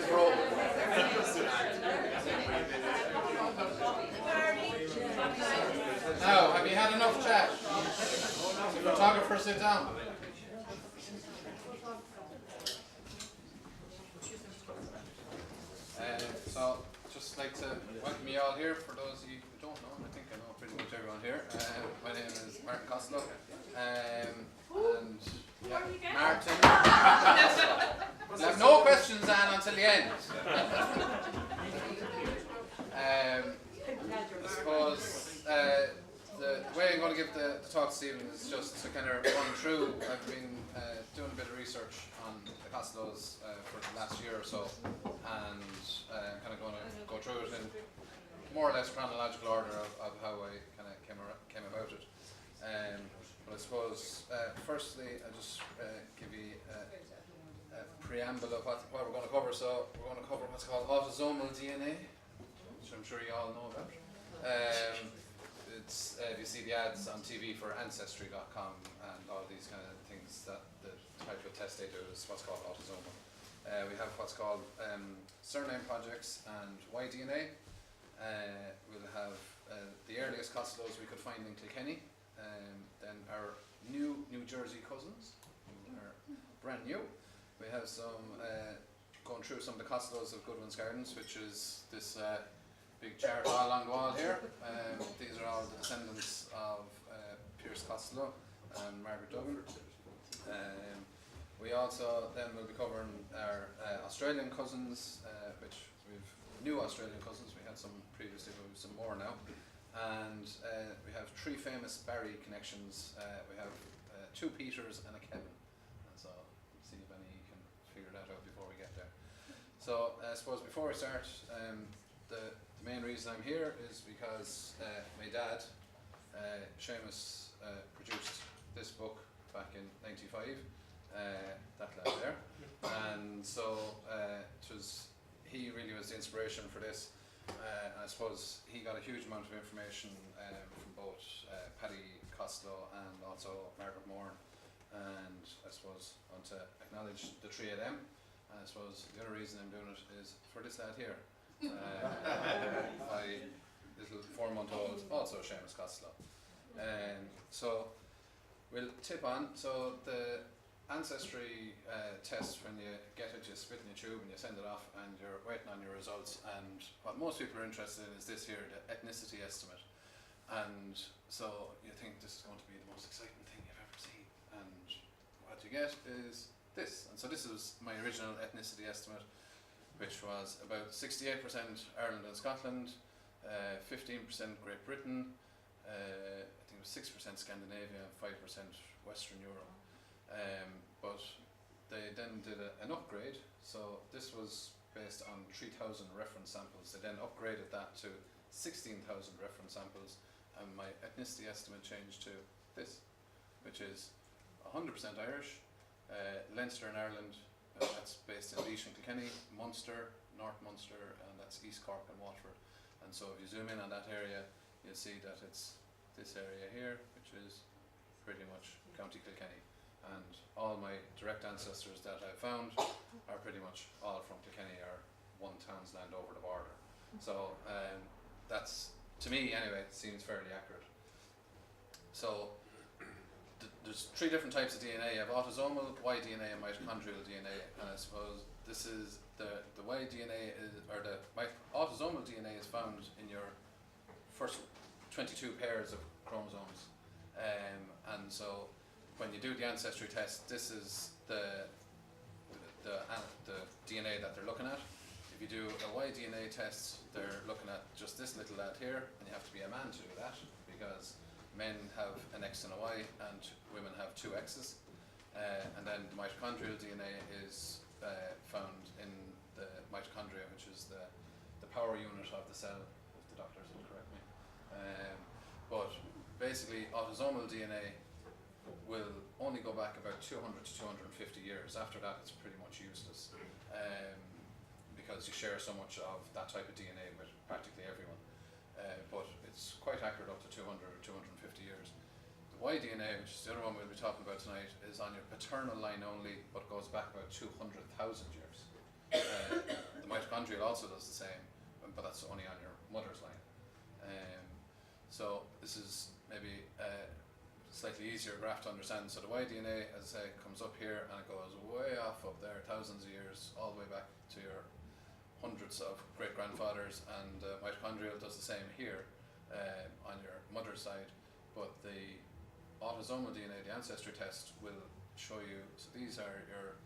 grow. Now, have you had enough chat? Photographer, sit down. So, just like to welcome you all here. For those of you who don't know, I think I know pretty much everyone here. My name is Martin Costello. And yeah, Martin. I have no questions, Anne, until the end. I suppose the way I'm going to give the talk this evening is just to kind of run through. I've been doing a bit of research on the Costellos for the last year or so, and I'm kind of going to go through it in more or less chronological order of how I kind of came about it. But I suppose firstly I'll just give you a preamble of what we're going to cover. So we're going to cover what's called autosomal DNA, which I'm sure you all know about. It's you see the ads on TV for Ancestry.com and all these kind of things. That the type of test they do is what's called autosomal. We have what's called surname projects and Y-DNA. We'll have the earliest Costellos we could find in Kilkenny. Then our New Jersey cousins, who are brand new. We have some going through some of the Costellos of Goodwinsgarden, which is this big chart all along the wall here. These are all the descendants of Pierce Costello and Margaret Duggan. We also then will be covering our Australian cousins, which we've new Australian cousins. We had some previously, but we've some more now. And we have three famous Barry connections. We have two Peters and a Kevin. And so see if any can figure that out before we get there. So I suppose before we start, the main reason I'm here is because my dad, Seamus, produced this book back in '95. That lad there, and so he really was the inspiration for this. I suppose he got a huge amount of information from both Paddy Costello and also Margaret Moore, and I suppose I want to acknowledge the three of them. And I suppose the other reason I'm doing it is for this lad here, my little 4-month-old, also Seamus Costello. So we'll tip on. So the Ancestry test, when you get it, you spit in your tube and you send it off and you're waiting on your results, and what most people are interested in is this here, the ethnicity estimate. And so you think this is going to be the most exciting thing you've ever seen, and what you get is this. And so this is my original ethnicity estimate, which was about 68% Ireland and Scotland, 15% Great Britain, I think it was 6% Scandinavia and 5% Western Europe. But they then did an upgrade. So this was based on 3,000 reference samples. They then upgraded that to 16,000 reference samples, and my ethnicity estimate changed to this, which is 100% Irish, Leinster in Ireland, that's based in Laois and Kilkenny, Munster, North Munster, and that's East Cork and Waterford. And so if you zoom in on that area, you'll see that it's this area here, which is pretty much County Kilkenny. And all my direct ancestors that I've found are pretty much all from Kilkenny, or one town's land over the border. So that's, to me anyway, it seems fairly accurate. So there's three different types of DNA. You have autosomal, Y-DNA, and mitochondrial DNA. And I suppose this is the Y-DNA or the autosomal DNA is found in your first 22 pairs of chromosomes. And so when you do the ancestry test, this is the DNA that they're looking at. If you do a Y-DNA test, they're looking at just this little lad here, and you have to be a man to do that, because men have an X and a Y, and women have two X's. And then the mitochondrial DNA is found in the mitochondria, which is the power unit of the cell, if the doctors will correct me. But basically, autosomal DNA will only go back about 200 to 250 years. After that, it's pretty much useless, because you share so much of that type of DNA with practically everyone. But it's quite accurate up to 200 or 250 years. The Y-DNA, which is the other one we'll be talking about tonight, is on your paternal line only, but goes back about 200,000 years. The mitochondrial also does the same, but that's only on your mother's line. So this is maybe a slightly easier graph to understand. So the Y-DNA, as I say, comes up here and it goes way off up there, thousands of years, all the way back to your hundreds of great-grandfathers, and mitochondrial does the same here on your mother's side, but the autosomal DNA, the ancestry test, will show you, so these are your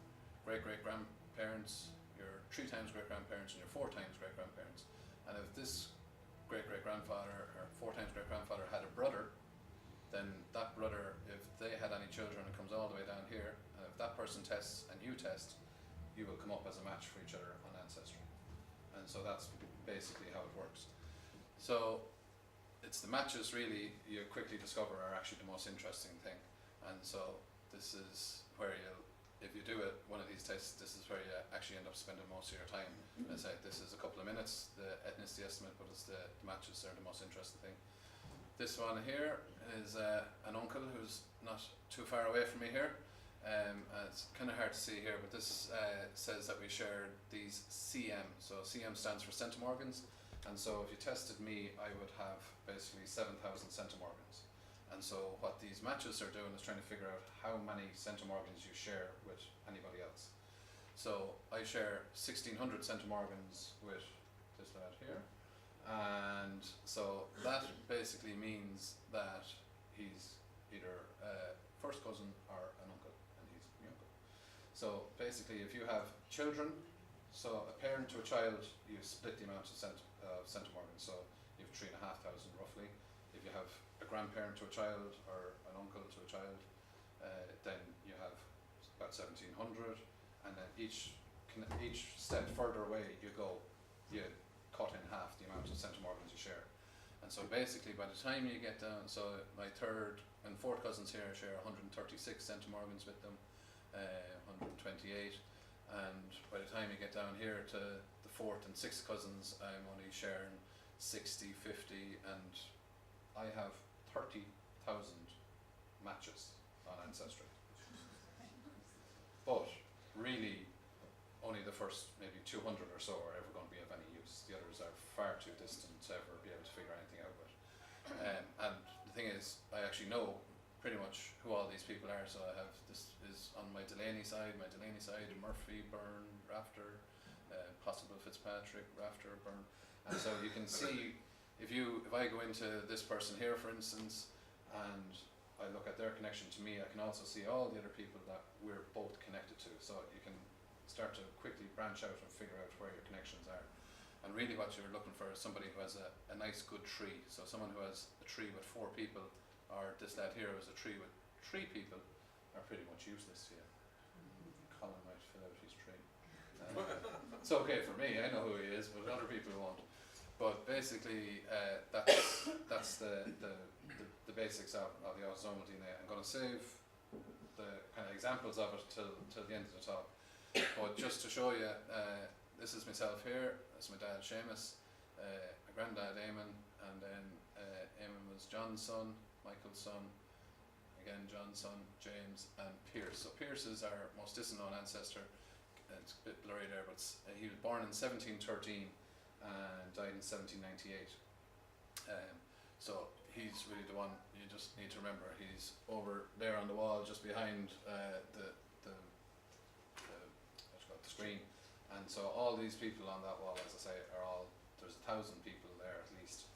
great-great-grandparents, your 3 times great-grandparents, and your 4 times great-grandparents. And if this great-great-grandfather or 4 times great-grandfather had a brother, then that brother, if they had any children, it comes all the way down here, and if that person tests and you test, you will come up as a match for each other on ancestry. And so that's basically how it works. So it's the matches really you quickly discover are actually the most interesting thing. And so this is where you'll, if you do it, one of these tests, this is where you actually end up spending most of your time. As I said, this is a couple of minutes, the ethnicity estimate, but it's the matches are the most interesting thing. This one here is an uncle who's not too far away from me here. It's kind of hard to see here, but this says that we share these CM. So CM stands for centimorgans, and so if you tested me, I would have basically 7,000 centimorgans. And so what these matches are doing is trying to figure out how many centimorgans you share with anybody else. So I share 1,600 centimorgans with this lad here, and so that basically means that he's either first cousin or an uncle, and he's my uncle. So basically, if you have children, so a parent to a child, you split the amount of centimorgans. So you have 3,500 roughly. If you have a grandparent to a child or an uncle to a child, then you have about 1,700. And then each step further away you go, you cut in half the amount of centimorgans you share. And so basically, by the time you get down, so my third and fourth cousins here share 136 centimorgans with them, 128, and by the time you get down here to the fourth and sixth cousins, I'm only sharing 60, 50, and I have 30,000 matches on Ancestry. But really, only the first maybe 200 or so are ever going to be of any use. The others are far too distant to ever be able to figure anything out with. And the thing is, I actually know pretty much who all these people are. So I have, this is on my Delaney side, Murphy, Byrne, Rafter, possible Fitzpatrick, Rafter, Byrne. And so you can see, if I go into this person here, for instance, and I look at their connection to me, I can also see all the other people that we're both connected to. So you can start to quickly branch out and figure out where your connections are. And really what you're looking for is somebody who has a nice good tree. So someone who has a tree with 4 people, or this lad here who has a tree with 3 people, are pretty much useless to you. Colin might fill out his tree. It's okay for me, I know who he is, but other people won't. But basically, that's the basics of the autosomal DNA. I'm going to save the kind of examples of it till the end of the talk. But just to show you, this is myself here, that's my dad Seamus, my granddad Eamon, and then Eamon was John's son, Michael's son, again John's son, James, and Pierce. So Pierce is our most distant known ancestor. It's a bit blurry there, but he was born in 1713 and died in 1798. So he's really the one you just need to remember. He's over there on the wall just behind the screen. And so all these people on that wall, as I say, are all, there's 1,000 people there at least,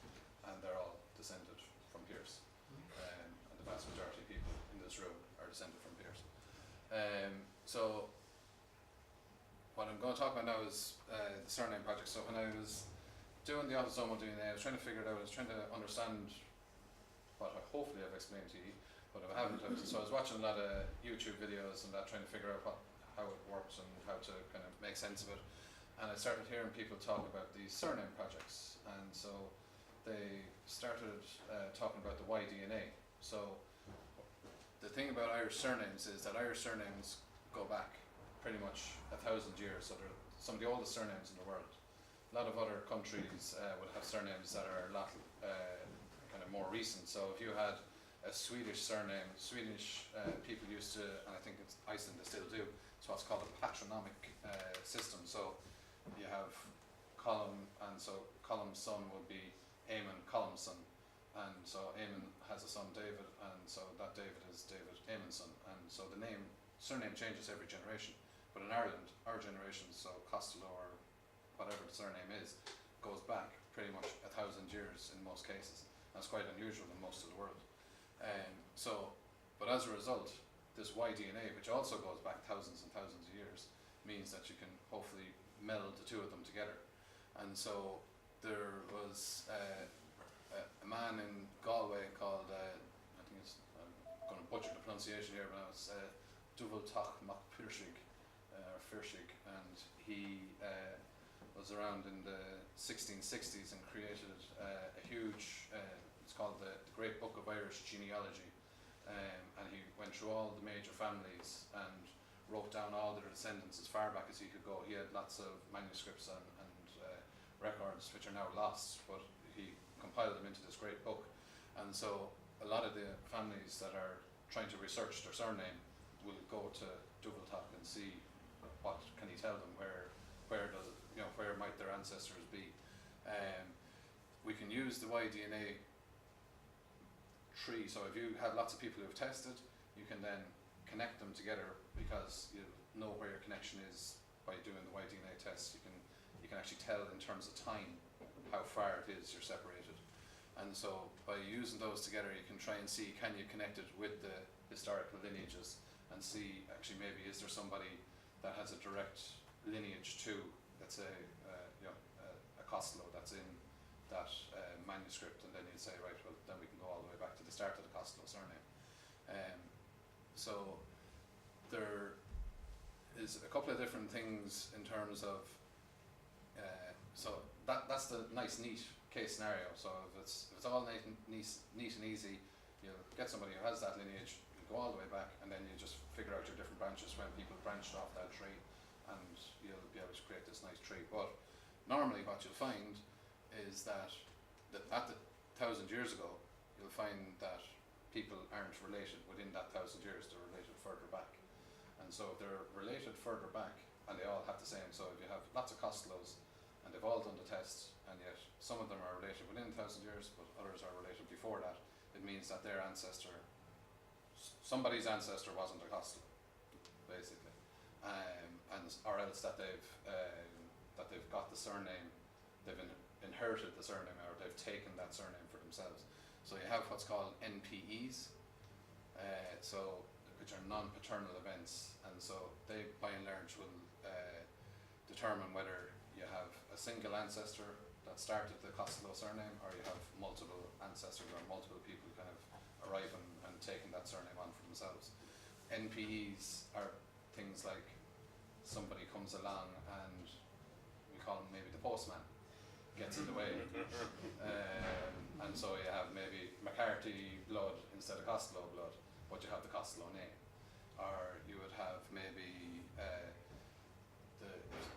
and they're all descended from Pierce. And the vast majority of people in this room are descended from Pierce. So what I'm going to talk about now is the surname project. So when I was doing the autosomal DNA, I was trying to figure it out. I was trying to understand what hopefully I've explained to you, but if I haven't, so I was watching a lot of YouTube videos and that, trying to figure out how it works and how to kind of make sense of it. And I started hearing people talk about these surname projects, and so they started talking about the Y-DNA. So the thing about Irish surnames is that Irish surnames go back pretty much 1,000 years, so they're some of the oldest surnames in the world. A lot of other countries would have surnames that are a lot kind of more recent. So if you had a Swedish surname, Swedish people used to, and I think it's Iceland they still do, it's what's called a patronymic system. So you have and so Colum's son would be Eamon Colum's son, and so Eamon has a son David, and so that David is David Eamon's son, and so the surname changes every generation. But in Ireland, our generation, so Costello or whatever the surname is, goes back pretty much 1,000 years in most cases. That's quite unusual in most of the world. But as a result, this Y-DNA, which also goes back thousands and thousands of years, means that you can hopefully meld the two of them together. And so there was a man in Galway called, I think I'm going to butcher the pronunciation here, but it's Dubhaltach Mac Pirsig, and he was around in the 1660s and created a huge, it's called the Great Book of Irish Genealogy, and he went through all the major families and wrote down all their descendants as far back as he could go. He had lots of manuscripts and records which are now lost, but he compiled them into this great book. And so a lot of the families that are trying to research their surname will go to Dubhaltach and see what can he tell them, where does it, where might their ancestors be. We can use the Y-DNA tree, so if you have lots of people who have tested, you can then connect them together, because you know where your connection is by doing the Y-DNA test. You can actually tell in terms of time how far it is you're separated. And so by using those together, you can try and see, can you connect it with the historical lineages, and see actually maybe is there somebody that has a direct lineage to, let's say, a Costello that's in that manuscript, and then you'd say, right, well, then we can go all the way back to the start of the Costello surname. So there is a couple of different things in terms of, so that's the nice, neat case scenario. So if it's all neat and easy, you'll get somebody who has that lineage, you go all the way back, and then you just figure out your different branches when people branched off that tree, and you'll be able to create this nice tree. But normally what you'll find is that at the 1,000 years ago, you'll find that people aren't related within that 1,000 years, they're related further back. And so if they're related further back, and they all have the same, so if you have lots of Costellos, and they've all done the test, and yet some of them are related within 1,000 years, but others are related before that, it means that their ancestor, somebody's ancestor wasn't a Costello, basically. Or else that they've got the surname, they've inherited the surname, or they've taken that surname for themselves. So you have what's called NPEs, which are non-paternal events, and so they by and large will determine whether you have a single ancestor that started the Costello surname, or you have multiple ancestors or multiple people kind of arriving and taking that surname on for themselves. NPEs are things like somebody comes along and we call him maybe the postman, gets in the way. And so you have maybe McCarthy blood instead of Costello blood, but you have the Costello name. Or you would have maybe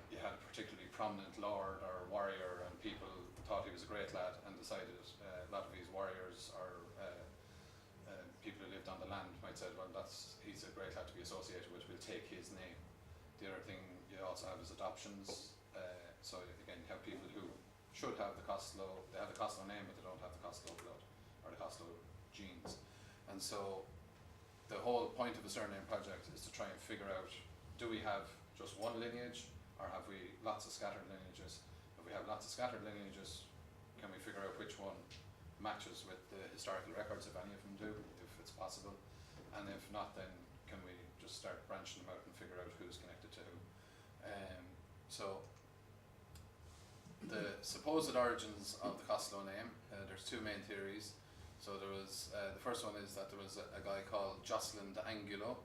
you had a particularly prominent lord or warrior, and people thought he was a great lad and decided a lot of these warriors or people who lived on the land might say, well, he's a great lad to be associated with, we'll take his name. The other thing you also have is adoptions. So again, you have people who should have the Costello, they have the Costello name, but they don't have the Costello blood or the Costello genes. And so the whole point of the surname project is to try and figure out, do we have just one lineage, or have we lots of scattered lineages? If we have lots of scattered lineages, can we figure out which one matches with the historical records, if any of them do, if it's possible? And if not, then can we just start branching them out and figure out who's connected to who? So the supposed origins of the Costello name, there's two main theories. So there was, the first one is that there was a guy called Jocelyn de Angulo,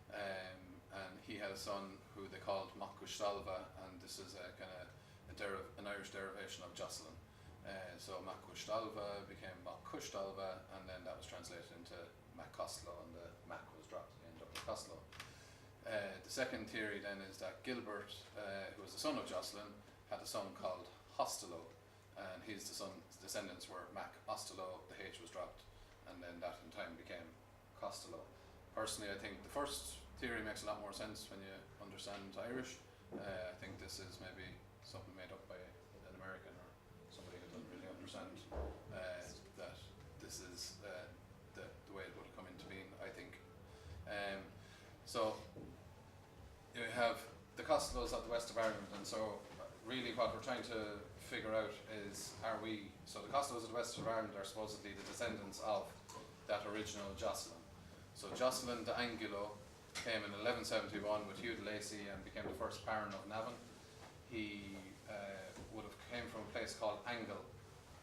and he had a son who they called Mac Costello, and this is a kind of an Irish derivation of Jocelyn. So Mac Costello became Mac Costello, and then that was translated into Mac Costello, and the Mac was dropped and ended up with Costello. The second theory then is that Gilbert, who was the son of Jocelyn, had a son called Costello, and his descendants were Mac Costello, the H was dropped, and then that in time became Costello. Personally, I think the first theory makes a lot more sense when you understand Irish. I think this is maybe something made up by an American or understand that this is the way it would have come into being, I think. So you have the Costellos of the west of Ireland, and so really what we're trying to figure out is, so the Costellos of the west of Ireland are supposedly the descendants of that original Jocelyn. So Jocelyn de Angulo came in 1171 with Hugh de Lacy and became the first Baron of Navan. He would have came from a place called Angle,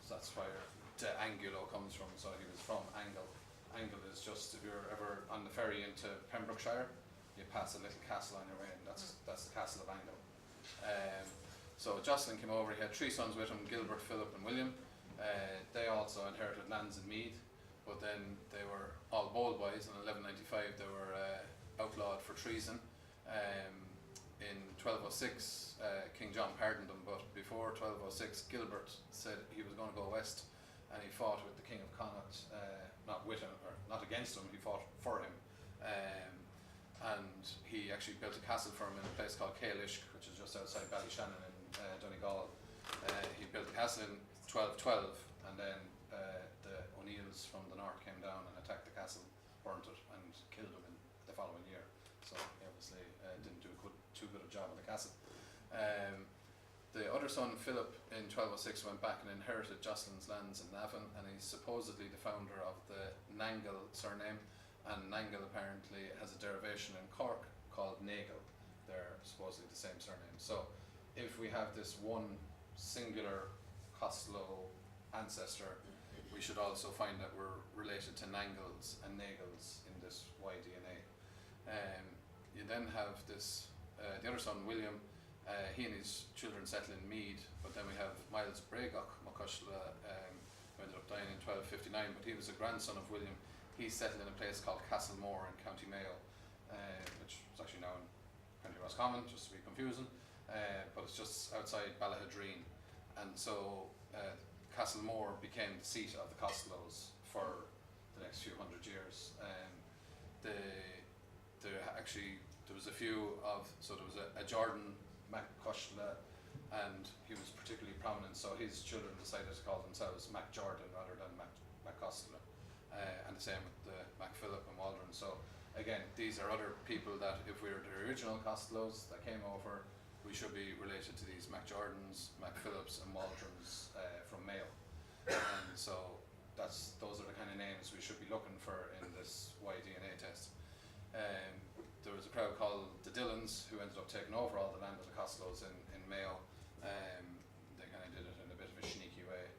so that's where de Angulo comes from, so he was from Angle. Angle is just, if you're ever on the ferry into Pembrokeshire, you pass a little castle on your way, and that's the castle of Angle. So Jocelyn came over, he had 3 sons with him, Gilbert, Philip and William. They also inherited lands in Meath, but then they were all bold boys. In 1195 they were outlawed for treason. In 1206 King John pardoned them, but before 1206 Gilbert said he was going to go west, and he fought with the King of Connaught, not with him, or not against him, he fought for him. And he actually built a castle for him in a place called Caelish, which is just outside Ballyshannon in Donegal. He built the castle in 1212, and then the O'Neills from the north came down and attacked the castle, burnt it, and killed him in the following year. So he obviously didn't do too good a job of the castle. The other son, Philip, in 1206 went back and inherited Jocelyn's lands in Navan, and he's supposedly the founder of the Nangle surname, and Nangle apparently has a derivation in Cork called Nagle. They're supposedly the same surname. So if we have this one singular Costello ancestor, we should also find that we're related to Nangles and Nagles in this Y-DNA. You then have this, the other son, William, he and his children settle in Meath, but then we have Miles Bregach Macushla, who ended up dying in 1259, but he was a grandson of William. He settled in a place called Castlemore in County Mayo, which is actually now in County Roscommon, just to be confusing, but it's just outside Ballahadreen. And so Castlemore became the seat of the Costellos for the next few hundred years. There was a few of, so there was a Jordan Macushla, and he was particularly prominent, so his children decided to call themselves Mac Jordan rather than Mac Costello. And the same with the Mac Philip and Waldron. So again, these are other people that, if we were the original Costellos that came over, we should be related to these Mac Jordans, Mac Phillips and Waldrons from Mayo. And so those are the kind of names we should be looking for in this Y-DNA test. There was a crowd called the Dillons who ended up taking over all the land of the Costellos in Mayo. They kind of did it in a bit of a sneaky way.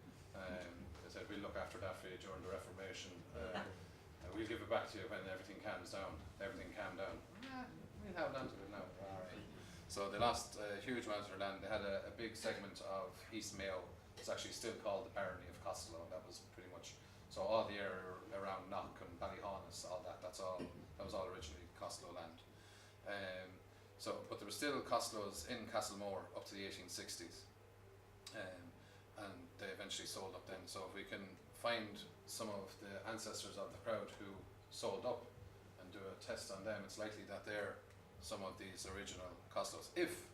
They said, we'll look after that for you during the Reformation. We'll give it back to you when everything calms down. Everything calmed down. We'll have land to it now. So they lost a huge amount of their land. They had a big segment of East Mayo. It's actually still called the Barony of Costello. That was pretty much, so all the area around Knock and Ballyhaunis, all that, that was all originally Costello land. But there were still Costellos in Castlemore up to the 1860s. And they eventually sold up then. So if we can find some of the ancestors of the crowd who sold up and do a test on them, it's likely that they're some of these original Costellos. If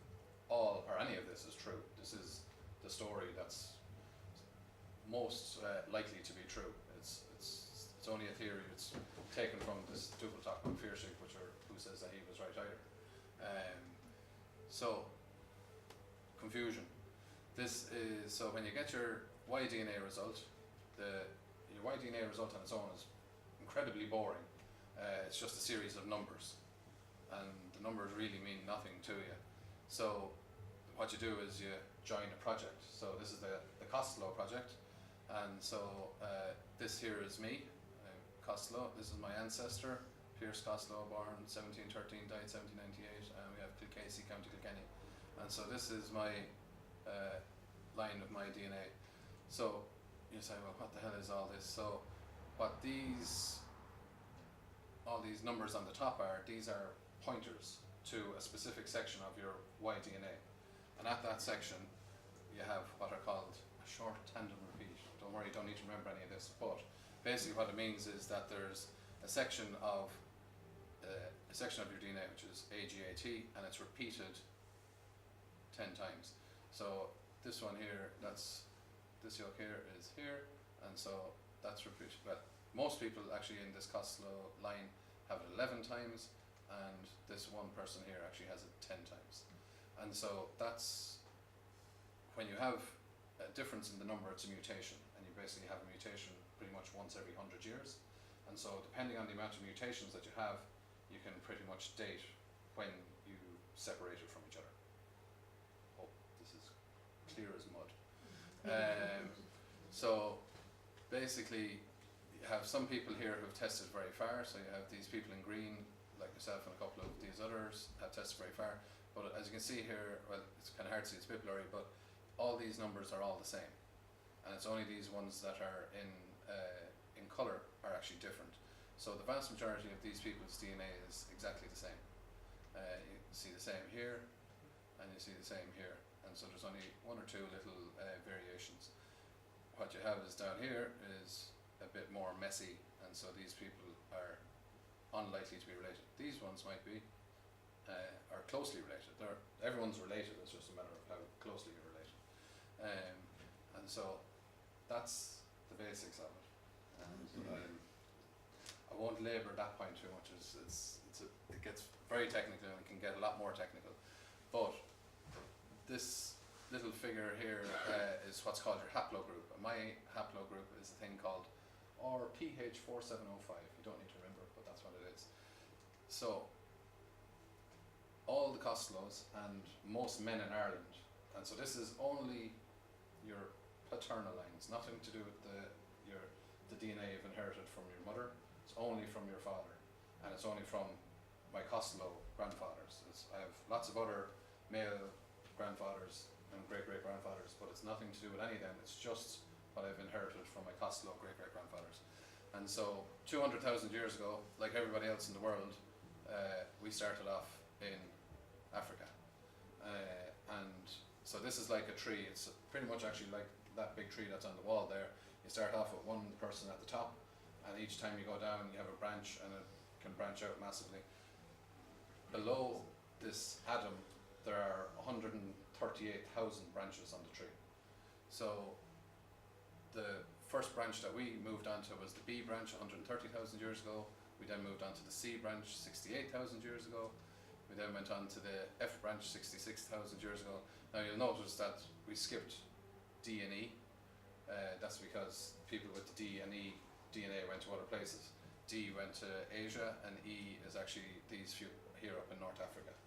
all or any of this is true, this is the story that's most likely to be true. It's only a theory. It's taken from this double talk from Fiershig, who says that he was right either. So confusion. This is, so when you get your Y-DNA result, your Y-DNA result on its own is incredibly boring. It's just a series of numbers, and the numbers really mean nothing to you. So what you do is you join a project. So this is the Costello project, and so this here is me, Costello. This is my ancestor, Pierce Costello, born 1713, died 1798, and we have Kilkenny, County Kilkenny. And so this is my line of my DNA. So you say, well, what the hell is all this? So what all these numbers on the top are, these are pointers to a specific section of your Y-DNA. And at that section, you have what are called a short tandem repeat. Don't worry, you don't need to remember any of this, but basically what it means is that there's a section of your DNA which is AGAT, and it's repeated 10 times. So this one here, that's this yoke here is here, and so that's repeated. Well, most people actually in this Costello line have it 11 times, and this one person here actually has it 10 times. And so that's, when you have a difference in the number, it's a mutation, and you basically have a mutation pretty much once every 100 years. And so depending on the amount of mutations that you have, you can pretty much date when you separated from each other. Oh, this is clear as mud. So basically, you have some people here who have tested very far. So you have these people in green, like yourself, and a couple of these others have tested very far. But as you can see here, well, it's kind of hard to see, it's a bit blurry, but all these numbers are all the same. And it's only these ones that are in colour are actually different. So the vast majority of these people's DNA is exactly the same. You see the same here, and you see the same here. And so there's only one or two little variations. What you have is down here is a bit more messy, and so these people are unlikely to be related. These ones might be, are closely related. Everyone's related, it's just a matter of how closely you're related. And so that's the basics of it. I won't labour that point too much. It gets very technical and can get a lot more technical. But this little figure here is what's called your haplogroup. And my haplogroup is a thing called RPH4705. You don't need to remember it, but that's what it is. So all the Costellos and most men in Ireland, and so this is only your paternal lines, nothing to do with the DNA you've inherited from your mother. It's only from your father, and it's only from my Costello grandfathers. I have lots of other male grandfathers and great-great-grandfathers, but it's nothing to do with any of them. It's just what I've inherited from my Costello great-great-grandfathers. And so 200,000 years ago, like everybody else in the world, we started off in Africa. And so this is like a tree. It's pretty much actually like that big tree that's on the wall there. You start off with one person at the top, and each time you go down you have a branch, and it can branch out massively. Below this atom there are 138,000 branches on the tree. So the first branch that we moved on to was the B branch 130,000 years ago. We then moved on to the C branch 68,000 years ago. We then went on to the F branch 66,000 years ago. Now you'll notice that we skipped D and E. That's because people with the D and E DNA went to other places. D went to Asia, and E is actually these few here up in North Africa.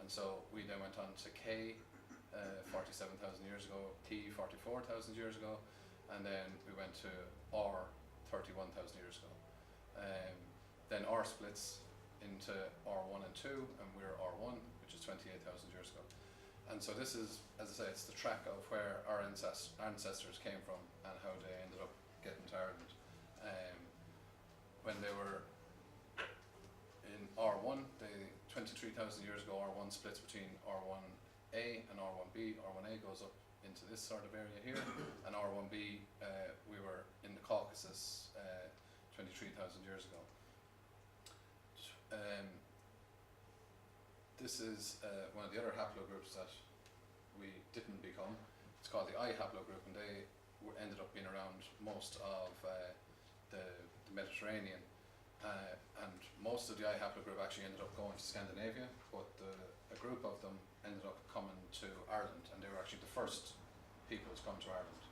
And so we then went on to K 47,000 years ago, T 44,000 years ago, and then we went to R 31,000 years ago. Then R splits into R1 and 2, and we're R1, which is 28,000 years ago. And so this is, as I say, it's the track of where our ancestors came from and how they ended up getting to Ireland. When they were in R1, 23,000 years ago, R1 splits between R1A and R1B. R1A goes up into this sort of area here, and R1B, we were in the Caucasus 23,000 years ago. This is one of the other haplogroups that we didn't become. It's called the I haplogroup, and they ended up being around most of the Mediterranean. And most of the I haplogroup actually ended up going to Scandinavia, but a group of them ended up coming to Ireland, and they were actually the first people to come to Ireland.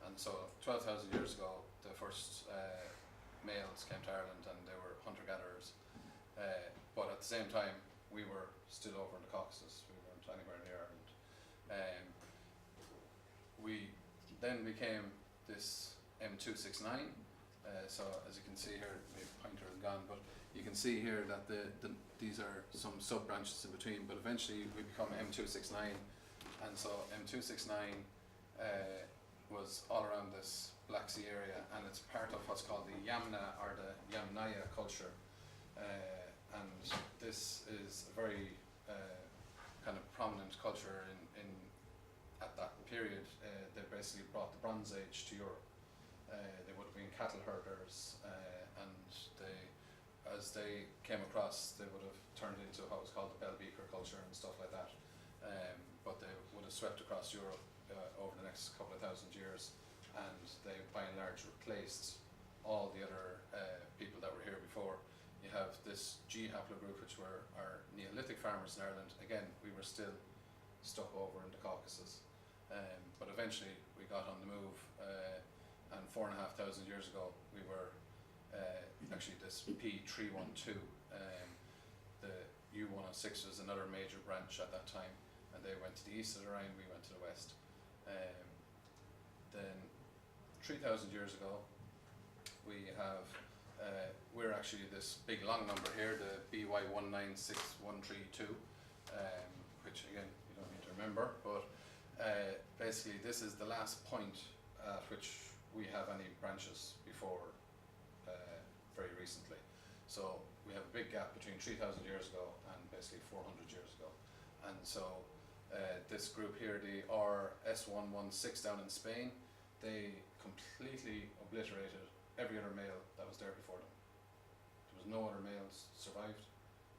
And so 12,000 years ago, the first males came to Ireland, and they were hunter-gatherers. But at the same time, we were still over in the Caucasus. We weren't anywhere near Ireland. We then became this M269. So as you can see here, the pointer is gone, but you can see here that these are some sub-branches in between, but eventually we become M269, and so M269 was all around this Black Sea area, and it's part of what's called the Yamna or the Yamnaya culture. And this is a very kind of prominent culture in at that period. They basically brought the Bronze Age to Europe. They would have been cattle herders, and as they came across, they would have turned into what was called the Bell Beaker culture and stuff like that. But they would have swept across Europe over the next couple of thousand years, and they by and large replaced all the other people that were here before. You have this G haplogroup, which were our Neolithic farmers in Ireland. Again, we were still stuck over in the Caucasus, but eventually we got on the move, and 4,500 years ago we were actually this P312. The U106 was another major branch at that time, and they went to the east of the Rhine, we went to the west. Then 3,000 years ago we have we're actually this big long number here, the BY196132, which again you don't need to remember, but basically this is the last point at which we have any branches before very recently. So we have a big gap between 3,000 years ago and basically 400 years ago. And so this group here, the RS116 down in Spain, they completely obliterated every other male that was there before them. There was no other males survived.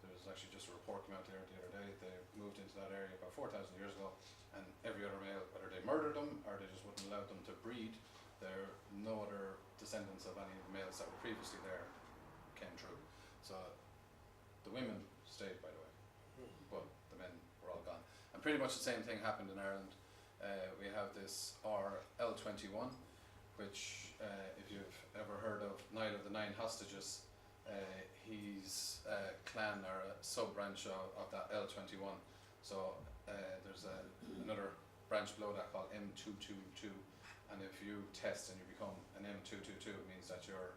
There was actually just a report came out there the other day. They moved into that area about 4,000 years ago, and every other male, whether they murdered them or they just wouldn't allow them to breed, there no other descendants of any of the males that were previously there came true. So the women stayed, by the way, but the men were all gone. And pretty much the same thing happened in Ireland. We have this RL21, which if you've ever heard of Niall of the Nine Hostages, he's a clan or a sub-branch of that L21. So there's another branch below that called M222, and if you test and you become an M222, it means that your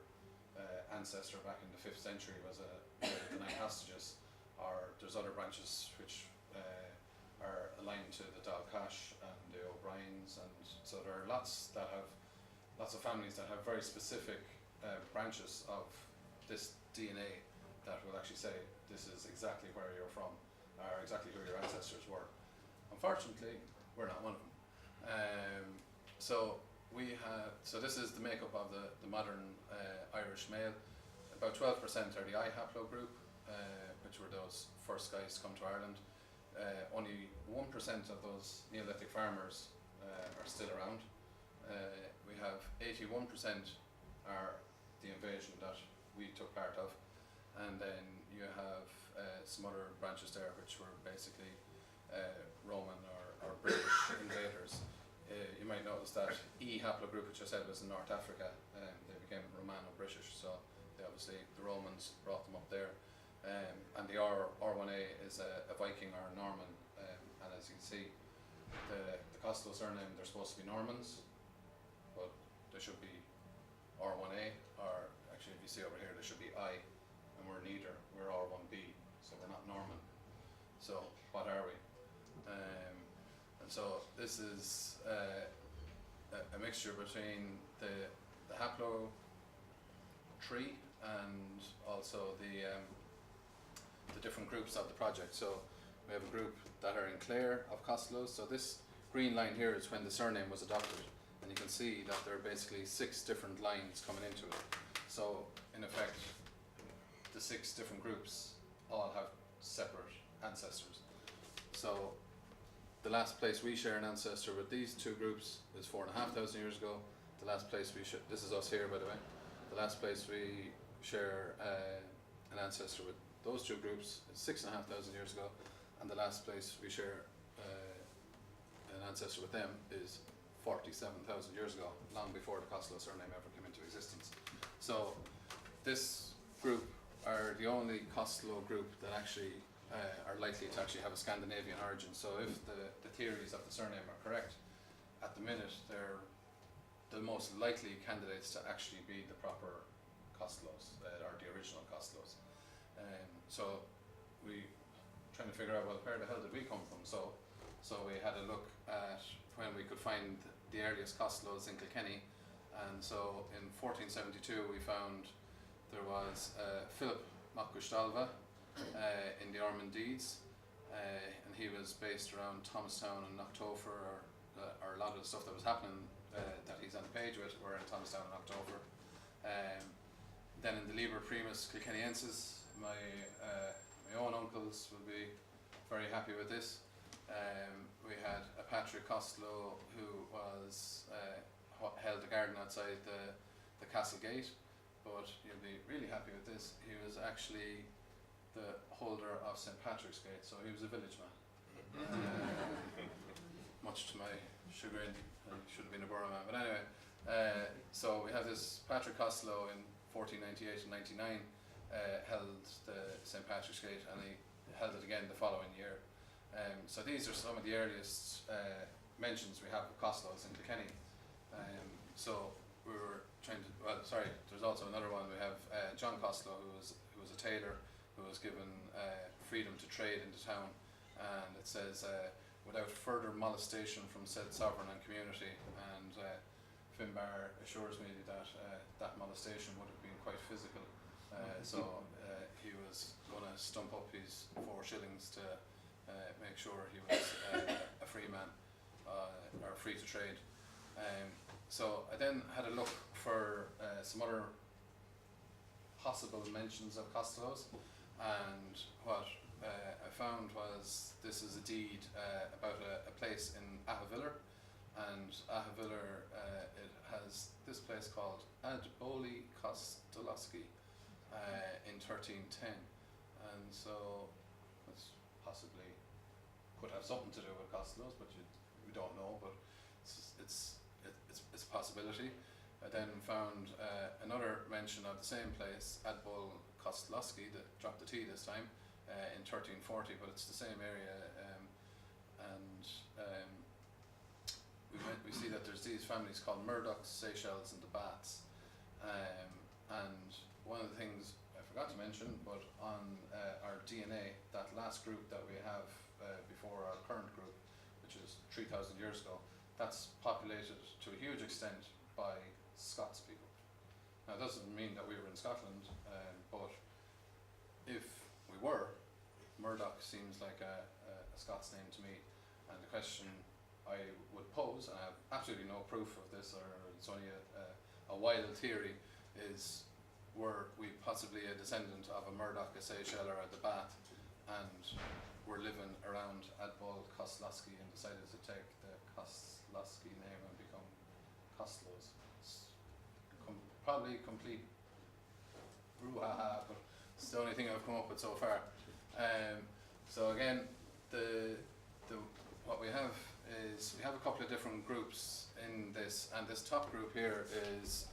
ancestor back in the 5th century was the Nine Hostages. Or there's other branches which are aligned to the Dalcash and the O'Briens, and so there are lots of families that have very specific branches of this DNA that will actually say this is exactly where you're from, or exactly who your ancestors were. Unfortunately, we're not one of them. So this is the makeup of the modern Irish male. About 12% are the I haplogroup, which were those first guys to come to Ireland. Only 1% of those Neolithic farmers are still around. We have 81% are the invasion that we took part of, and then you have some other branches there which were basically Roman or British invaders. You might notice that E haplogroup, which I said was in North Africa, they became Romano-British, so the Romans brought them up there. And the R1A is a Viking or a Norman, and as you can see, the Costello surname, they're supposed to be Normans, but they should be R1A, or actually if you see over here, there should be I, and we're neither, we're R1B, so we're not Norman. So what are we? And so this is a mixture between the haplo tree and also the different groups of the project. So we have a group that are in Clare of Costello. So this green line here is when the surname was adopted, and you can see that there are basically 6 different lines coming into it. So in effect, the 6 different groups all have separate ancestors. So the last place we share an ancestor with these 2 groups is 4,500 years ago. The last place we share, this is us here by the way, the last place we share an ancestor with those 2 groups is 6,500 years ago, and the last place we share an ancestor with them is 47,000 years ago, long before the Costello surname ever came into existence. So this group are the only Costello group that actually are likely to actually have a Scandinavian origin. So if the theories of the surname are correct, at the minute they're the most likely candidates to actually be the proper Costellos, or the original Costellos. So we trying to figure out, well, where the hell did we come from? So we had a look at when we could find the earliest Costellos in Kilkenny, and so in 1472 we found there was Philip Mac Costello in the Ormond Deeds, and he was based around Thomastown and Knocktofer, or a lot of the stuff that was happening that he's on the page with were in Thomastown and Knocktofer. Then in the Liber Primus Kilkenniensis, my own uncles will be very happy with this. We had a Patrick Costello who was held the garden outside the castle gate, but you'll be really happy with this. He was actually the holder of St. Patrick's Gate, so he was a village man. Much to my chagrin, I should have been a borough man. But anyway, so we have this Patrick Costello in 1498 and 99 held the St. Patrick's Gate, and he held it again the following year. So these are some of the earliest mentions we have of Costellos in Kilkenny. So we were trying to, there's also another one. We have John Costello, who was a tailor, who was given freedom to trade into town, and it says, without further molestation from said sovereign and community, and Finbar assures me that that molestation would have been quite physical, so he was going to stump up his 4 shillings to make sure he was a free man, or free to trade. So I then had a look for some other possible mentions of Costellos, and what I found was this is a deed about a place in Ahaviller, and Ahaviller, it has this place called Adboli Kostolowski in 1310, and so it's possibly could have something to do with Costellos, but we don't know, but it's a possibility. I then found another mention of the same place, Adbol Kostolowski, that dropped the T this time, in 1340, but it's the same area, and we see that there's these families called Murdochs, Seychelles and the Baths, and one of the things I forgot to mention, but on our DNA, that last group that we have before our current group, which is 3,000 years ago, that's populated to a huge extent by Scots people. Now it doesn't mean that we were in Scotland, but if we were, Murdoch seems like a Scots name to me, and the question I would pose, and I have absolutely no proof of this, or it's only a wild theory, is were we possibly a descendant of a Murdoch, a Seychelles or a the Bath, and were living around Adbol Kostolowski and decided to take the Kostolowski name and become Costellos. It's probably complete brouhaha, but it's the only thing I've come up with so far. So again, what we have is we have a couple of different groups in this, and this top group here is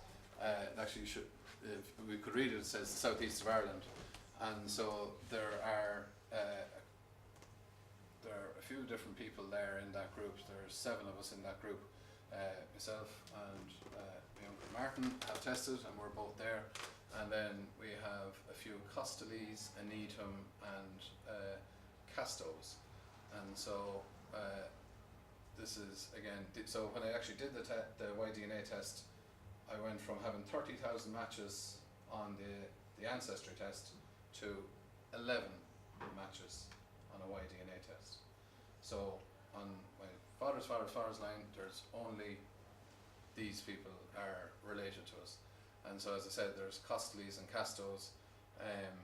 actually if we could read it, it says the southeast of Ireland, and so there are a few different people there in that group. There's 7 of us in that group. Myself and my uncle Martin have tested, and we're both there. And then we have a few Costellis, Anetum, and Castos. And so this is again. So when I actually did the Y-DNA test, I went from having 30,000 matches on the ancestry test to 11 matches on a Y-DNA test. So on my father's line, there's only these people are related to us. And so as I said, there's Costellis and Castos, and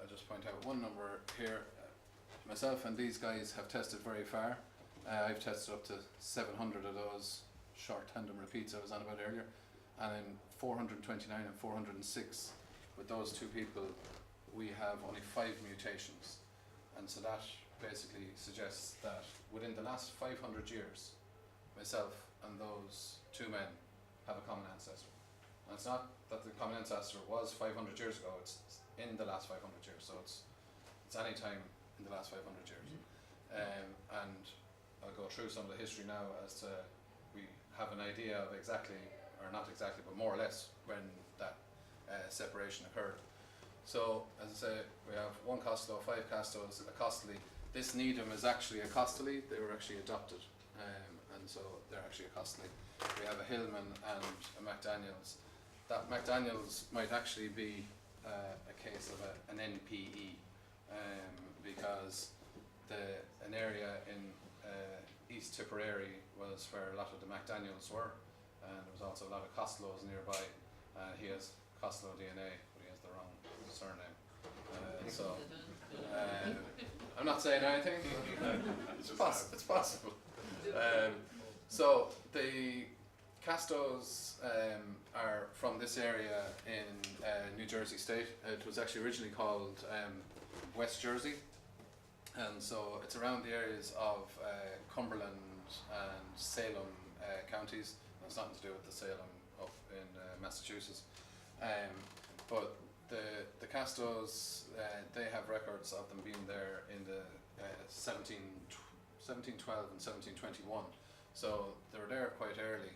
I'll just point out one number here. Myself and these guys have tested very far. I've tested up to 700 of those short tandem repeats I was on about earlier, and in 429 and 406 with those 2 people we have only 5 mutations, and so that basically suggests that within the last 500 years myself and those 2 men have a common ancestor. And it's not that the common ancestor was 500 years ago, it's in the last 500 years, so it's any time in the last 500 years. And I'll go through some of the history now as to we have an idea of exactly, or not exactly, but more or less when that separation occurred. So as I say, we have 1 Costello, 5 Castos, a Costelli. This Needham is actually a Costelli. They were actually adopted, and so they're actually a Costelli. We have a Hillman and a McDaniels. That McDaniels might actually be a case of an NPE, because an area in East Tipperary was where a lot of the McDaniels were, and there was also a lot of Costellos nearby. He has Costello DNA, but he has the wrong surname. I'm not saying anything. It's possible. So the Castos are from this area in New Jersey State. It was actually originally called West Jersey, and so it's around the areas of Cumberland and Salem counties. It's nothing to do with the Salem up in Massachusetts. But the Castos, they have records of them being there in the 1712 and 1721. So they were there quite early.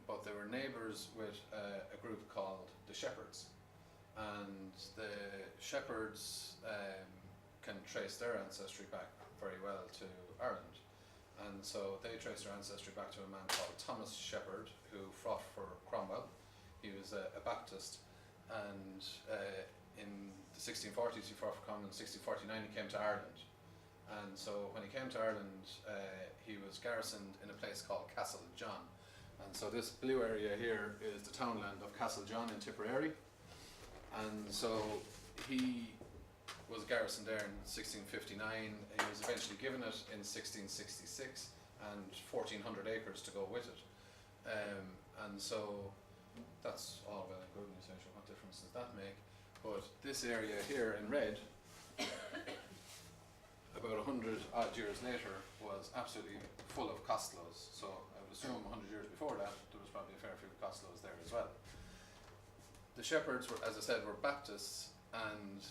But they were neighbours with a group called the Shepherds. And the Shepherds can trace their ancestry back very well to Ireland. And so they traced their ancestry back to a man called Thomas Shepherd, who fought for Cromwell. He was a Baptist, and in the 1640s he fought for Cromwell. In 1649 he came to Ireland. And so when he came to Ireland, he was garrisoned in a place called Castle John. And so this blue area here is the townland of Castle John in Tipperary. And so he was garrisoned there in 1659. He was eventually given it in 1666 and 1,400 acres to go with it. And so that's all well and good, and essentially what difference does that make? But this area here in red, about 100 odd years later, was absolutely full of Costellos. So I would assume 100 years before that, there was probably a fair few Costellos there as well. The Shepherds were, as I said, were Baptists, and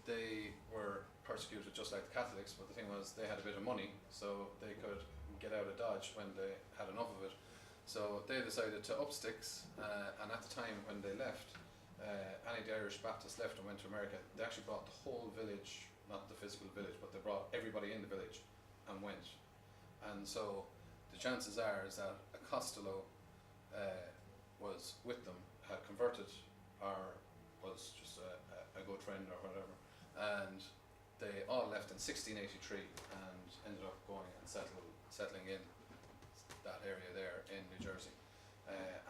they were persecuted just like the Catholics, but the thing was they had a bit of money, so they could get out of Dodge when they had enough of it. So they decided to up sticks, and at the time when they left, any of the Irish Baptists left and went to America, they actually brought the whole village, not the physical village, but they brought everybody in the village and went. And so the chances are is that a Costello was with them, had converted, or was just a good friend or whatever, and they all left in 1683 and ended up going and settling in that area there in New Jersey.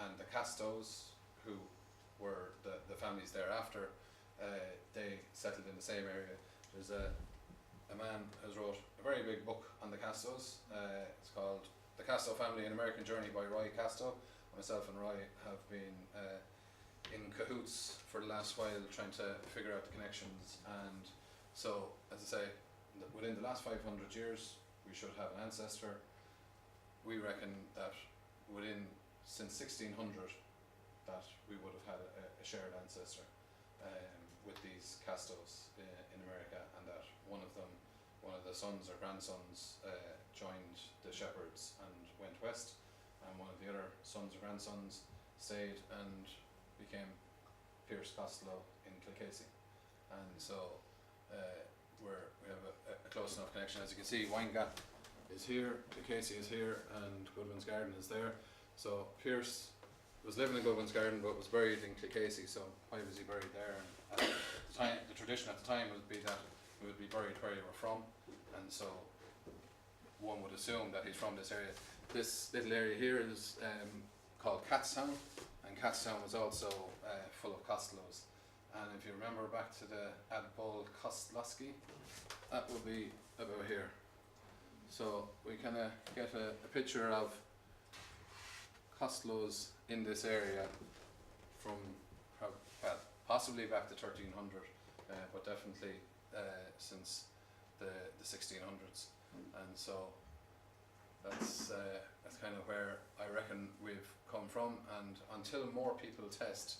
And the Castos, who were the families thereafter, they settled in the same area. There's a man who's wrote a very big book on the Castos. It's called The Casto Family: An American Journey by Roy Casto. Myself and Roy have been in cahoots for the last while trying to figure out the connections, and so, as I say, within the last 500 years we should have an ancestor. We reckon that since 1600 that we would have had a shared ancestor with these Castos in America, and that one of the sons or grandsons joined the Shepherds and went west, and one of the other sons or grandsons stayed and became Pierce Costello in Kilkenny. And so we have a close enough connection. As you can see, Windgap is here, Kilkenny is here, and Goodwinsgarden is there. So Pierce was living in Goodwinsgarden but was buried in Kilkenny, so why was he buried there? And at the time, the tradition at the time would be that he would be buried where he were from, and so one would assume that he's from this area. This little area here is called Catstown, and Catstown was also full of Costellos. And if you remember back to the Adbol Kostlowski, that would be about here. So we kind of get a picture of Costellos in this area from possibly back to 1300, but definitely since the 1600s. And so that's kind of where I reckon we've come from, and until more people test,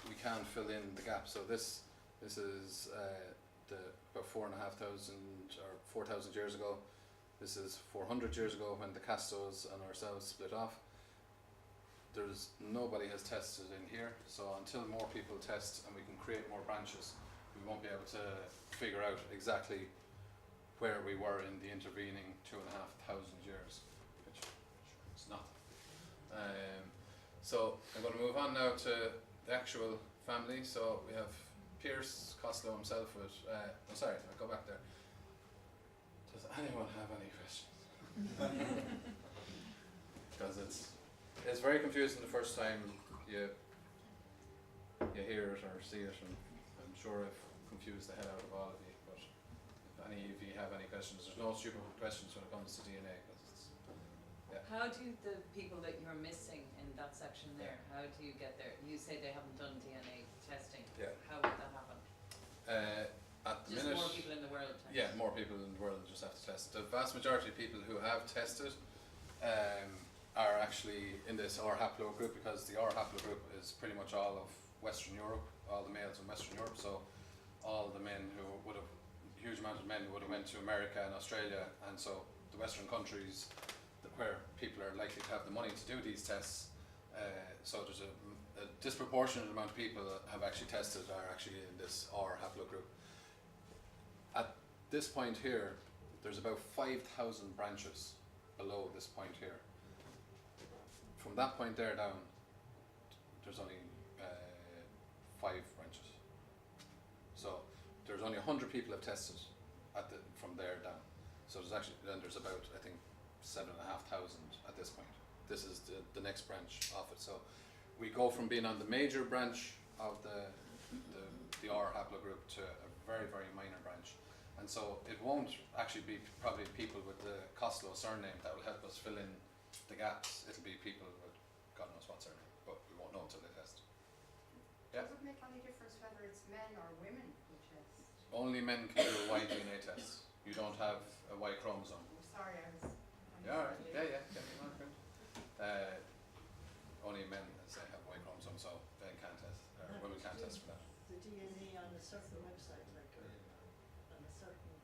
we can't fill in the gap. So this is about 4,500 or 4,000 years ago. This is 400 years ago when the Castos and ourselves split off. There's nobody has tested in here, so until more people test and we can create more branches, we won't be able to figure out exactly where we were in the intervening 2,500 years, which is nothing. So I'm going to move on now to the actual family. So we have Pierce Costello himself with, I'll go back there. Does anyone have any questions? Because it's very confusing the first time you hear it or see it, and I'm sure I've confused the hell out of all of you, but any of you have any questions. There's no stupid questions when it comes to DNA. How do the people that you're missing in that section there, how do you get there? You say they haven't done DNA testing. Yeah. How would that happen? At the Just minute, more people in the world test. yeah, more people in the world just have to test. The vast majority of people who have tested are actually in this R haplogroup, because the R haplogroup is pretty much all of Western Europe, all the males in Western Europe. So all the men who would have, huge amount of men who would have went to America and Australia, and so the Western countries where people are likely to have the money to do these tests. So there's a disproportionate amount of people that have actually tested are actually in this R haplogroup. At this point here, there's about 5,000 branches below this point here. From that point there down, there's only 5 branches. So there's only 100 people have tested from there down. So there's actually, then there's about, I think, 7,500 at this point. This is the next branch of it. So we go from being on the major branch of the R haplogroup to a very, very minor branch. And so it won't actually be probably people with the Costello surname that will help us fill in the gaps. It'll be people with God knows what surname, but we won't know until they test. Yeah? Does it make any difference whether it's men or women who test? Only men can do a Y DNA test. You don't have a Y chromosome. I'm sorry, I was... Yeah, get me on print. Only men, as I have Y chromosome, so they can't test, or women can't test for that. The DNA on a certain website, like on a certain,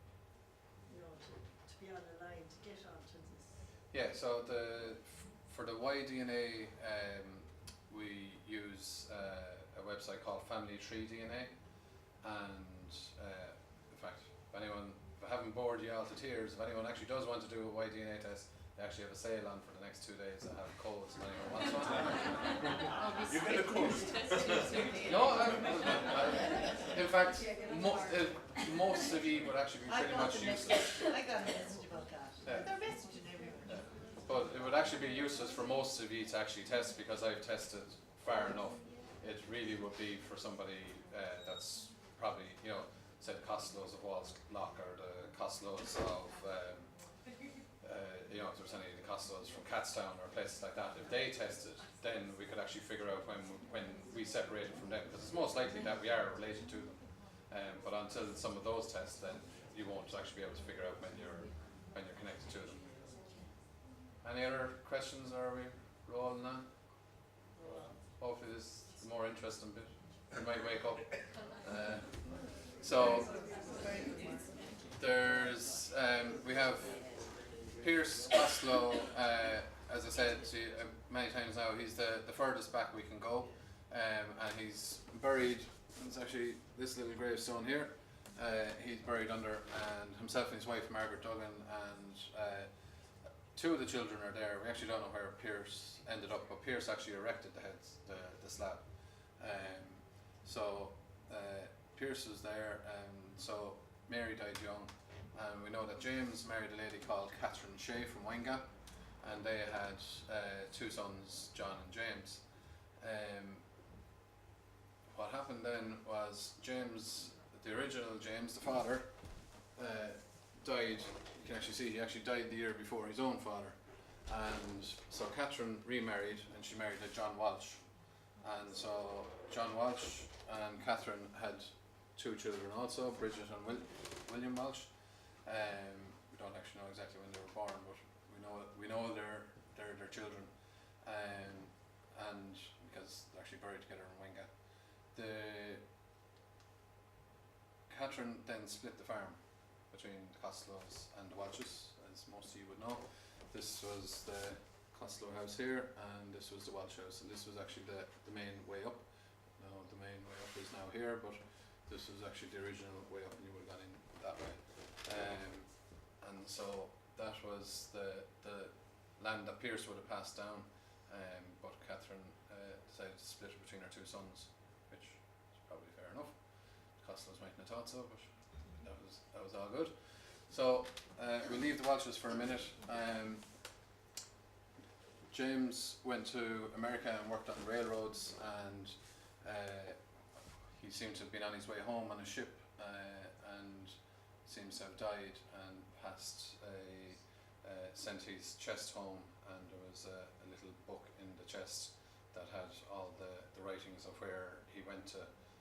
to be on the line to get onto this. Yeah, so for the Y DNA, we use a website called Family Tree DNA, and in fact, if I haven't bored you all to tears, if anyone actually does want to do a Y DNA test, they actually have a sale on for the next 2 days. I have codes if anyone wants one. You get a code. No, in fact, most CV would actually be pretty much useless. I got a message about that. Yeah. They're messaging everywhere. But it would actually be useless for most CV to actually test, because I've tested far enough. It really would be for somebody that's probably, say the Costellos of Wallslock, or the Costellos of, if there's any of the Costellos from Catstown or places like that. If they tested, then we could actually figure out when we separated from them, because it's most likely that we are related to them. But until some of those tests, then you won't actually be able to figure out when you're connected to them. Any other questions, or are we rolling on? Hopefully this is the more interesting bit. We might wake up. So there's we have Pierce Costello, as I said to you many times now, he's the furthest back we can go, and he's buried. It's actually this little gravestone here. He's buried under, and himself and his wife Margaret Duggan, and 2 of the children are there. We actually don't know where Pierce ended up, but Pierce actually erected the slab. So Pierce was there, and so Mary died young. And we know that James married a lady called Catherine Shea from Windgap, and they had 2 sons, John and James. What happened then was James, the original James, the father, died. You can actually see he actually died the year before his own father. And so Catherine remarried, and she married a John Walsh. And so John Walsh and Catherine had 2 children also, Bridget and William Walsh. We don't actually know exactly when they were born, but we know they're children, and because they're actually buried together in Windgap. Catherine then split the farm between the Costellos and the Walshes, as most of you would know. This was the Costello house here, and this was the Walsh house, and this was actually the main way up. Now the main way up is now here, but this was actually the original way up, and you would have gone in that way. And so that was the land that Pierce would have passed down, but Catherine decided to split it between her 2 sons, which is probably fair enough. The Costellos mightn't have thought so, but that was all good. So we'll leave the Walshes for a minute. James went to America and worked on railroads, and he seemed to have been on his way home on a ship, and seems to have died and sent his chest home, and there was a little book in the chest that had all the writings of where he went to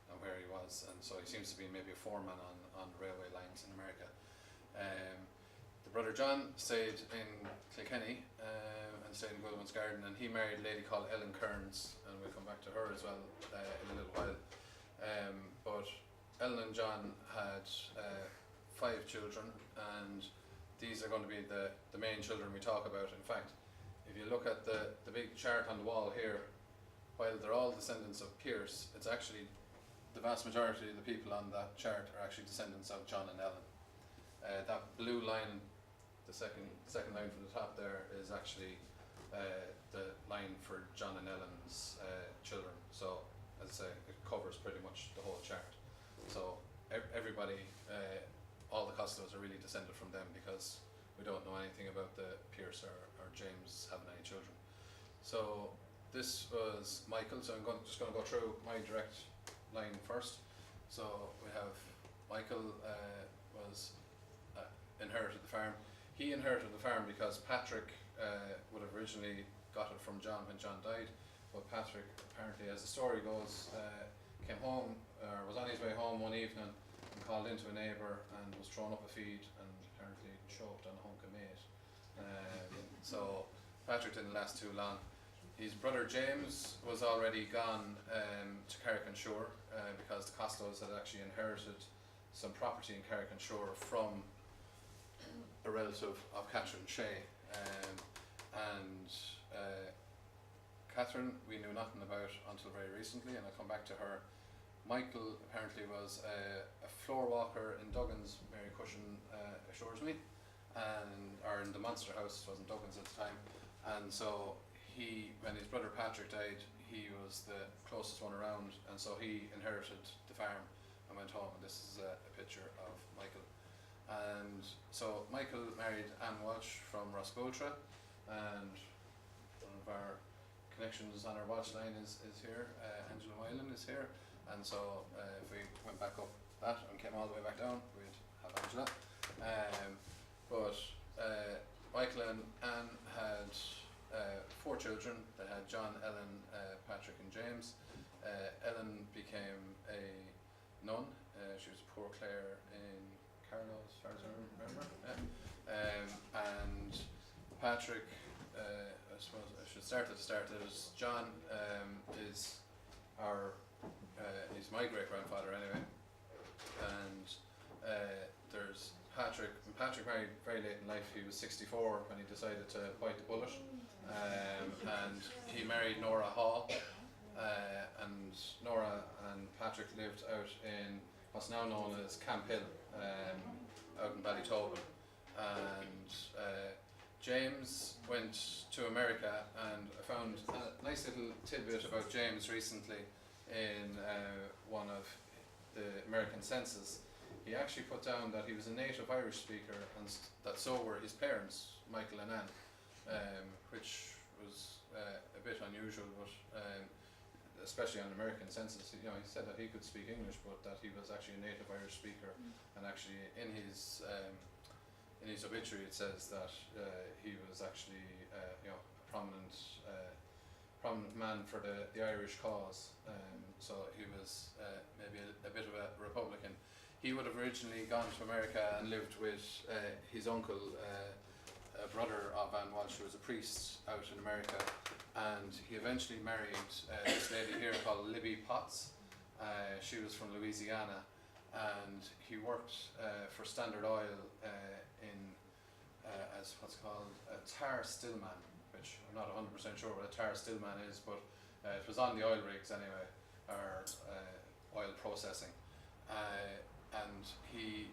and where he was, and so he seems to be maybe a foreman on railway lines in America. The brother John stayed in Kilkenny and stayed in Goodwinsgarden, and he married a lady called Ellen Kearns, and we'll come back to her as well in a little while. But Ellen and John had 5 children, and these are going to be the main children we talk about. In fact, if you look at the big chart on the wall here, while they're all descendants of Pierce, it's actually the vast majority of the people on that chart are actually descendants of John and Ellen. That blue line, the second line from the top there, is actually the line for John and Ellen's children. So, as I say, it covers pretty much the whole chart. So everybody, all the Costellos are really descended from them, because we don't know anything about the Pierce or James having any children. So this was Michael, so I'm just going to go through my direct line first. So we have Michael was inherited the farm. He inherited the farm because Patrick would have originally got it from John when John died, but Patrick, apparently, as the story goes, came home, was on his way home one evening and called into a neighbour and was thrown up a feed and apparently choked on a hunk of meat. So Patrick didn't last too long. His brother James was already gone to Carrick-on-Shore because the Costellos had actually inherited some property in Carrick-on-Shore from a relative of Catherine Shea. And Catherine we knew nothing about until very recently, and I'll come back to her. Michael apparently was a floor walker in Duggan's, Mary Cushion assures me, or in the Monster House, it wasn't Duggan's at the time. And so when his brother Patrick died, he was the closest one around, and so he inherited the farm and went home. And this is a picture of Michael. And so Michael married Anne Walsh from Roscotra, and one of our connections on our Walsh line is here. Angela Moylan is here. And so if we went back up that and came all the way back down, we'd have Angela. But Michael and Anne had 4 children. They had John, Ellen, Patrick and James. Ellen became a nun. She was a poor Clare in Carlow, as far as I remember. And Patrick, I suppose I should start at the start. John is he's my great grandfather anyway, and there's Patrick. When Patrick married very late in life, he was 64 when he decided to bite the bullet, and he married Nora Hall, and Nora and Patrick lived out in what's now known as Camp Hill, out in Ballytobin, and James went to America, and I found a nice little tidbit about James recently in one of the American census. He actually put down that he was a native Irish speaker, and that so were his parents, Michael and Anne, which was a bit unusual, but especially on an American census. He said that he could speak English, but that he was actually a native Irish speaker, and actually in his obituary it says that he was actually a prominent man for the Irish cause. So he was maybe a bit of a Republican. He would have originally gone to America and lived with his uncle, a brother of Anne Walsh, who was a priest out in America, and he eventually married this lady here called Libby Potts. She was from Louisiana, and he worked for Standard Oil as what's called a tar stillman, which I'm not 100% sure what a tar stillman is, but it was on the oil rigs anyway, or oil processing. And he,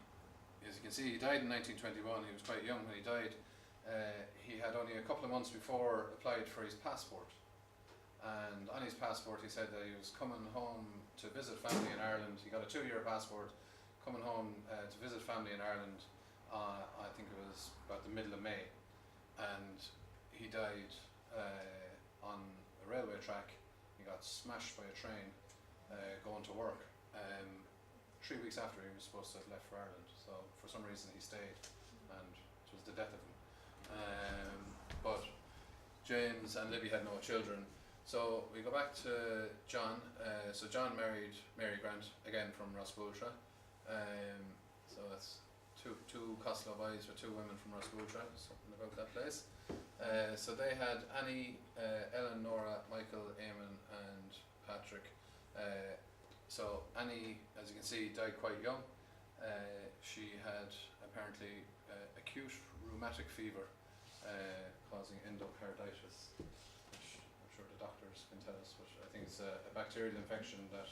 as you can see, he died in 1921. He was quite young when he died. He had only a couple of months before applied for his passport, and on his passport he said that he was coming home to visit family in Ireland. He got a 2-year passport, coming home to visit family in Ireland. I think it was about the middle of May, and he died on a railway track. He got smashed by a train going to work. 3 weeks after he was supposed to have left for Ireland. So for some reason he stayed, and it was the death of him. But James and Libby had no children. So we go back to John. So John married Mary Grant, again from Roscoultra. So that's two Costello boys with 2 women from Roscoultra, something about that place. So they had Annie, Ellen, Nora, Michael, Eamon and Patrick. So Annie, as you can see, died quite young. She had apparently acute rheumatic fever causing endocarditis, which I'm sure the doctors can tell us, but I think it's a bacterial infection that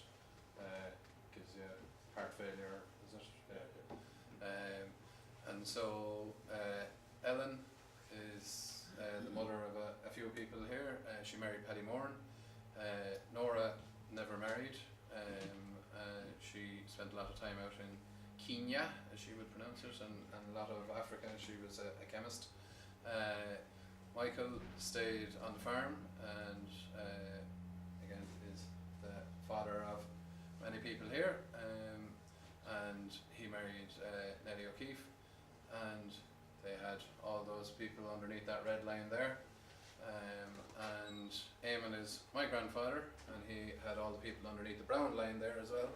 gives you heart failure, is it? Yeah. And so Ellen is the mother of a few people here. She married Paddy Moran. Nora never married. She spent a lot of time out in Kenya, as she would pronounce it, and a lot of Africa. She was a chemist. Michael stayed on the farm and again is the father of many people here, and he married Nellie O'Keefe, and they had all those people underneath that red line there. And Eamon is my grandfather, and he had all the people underneath the brown line there as well.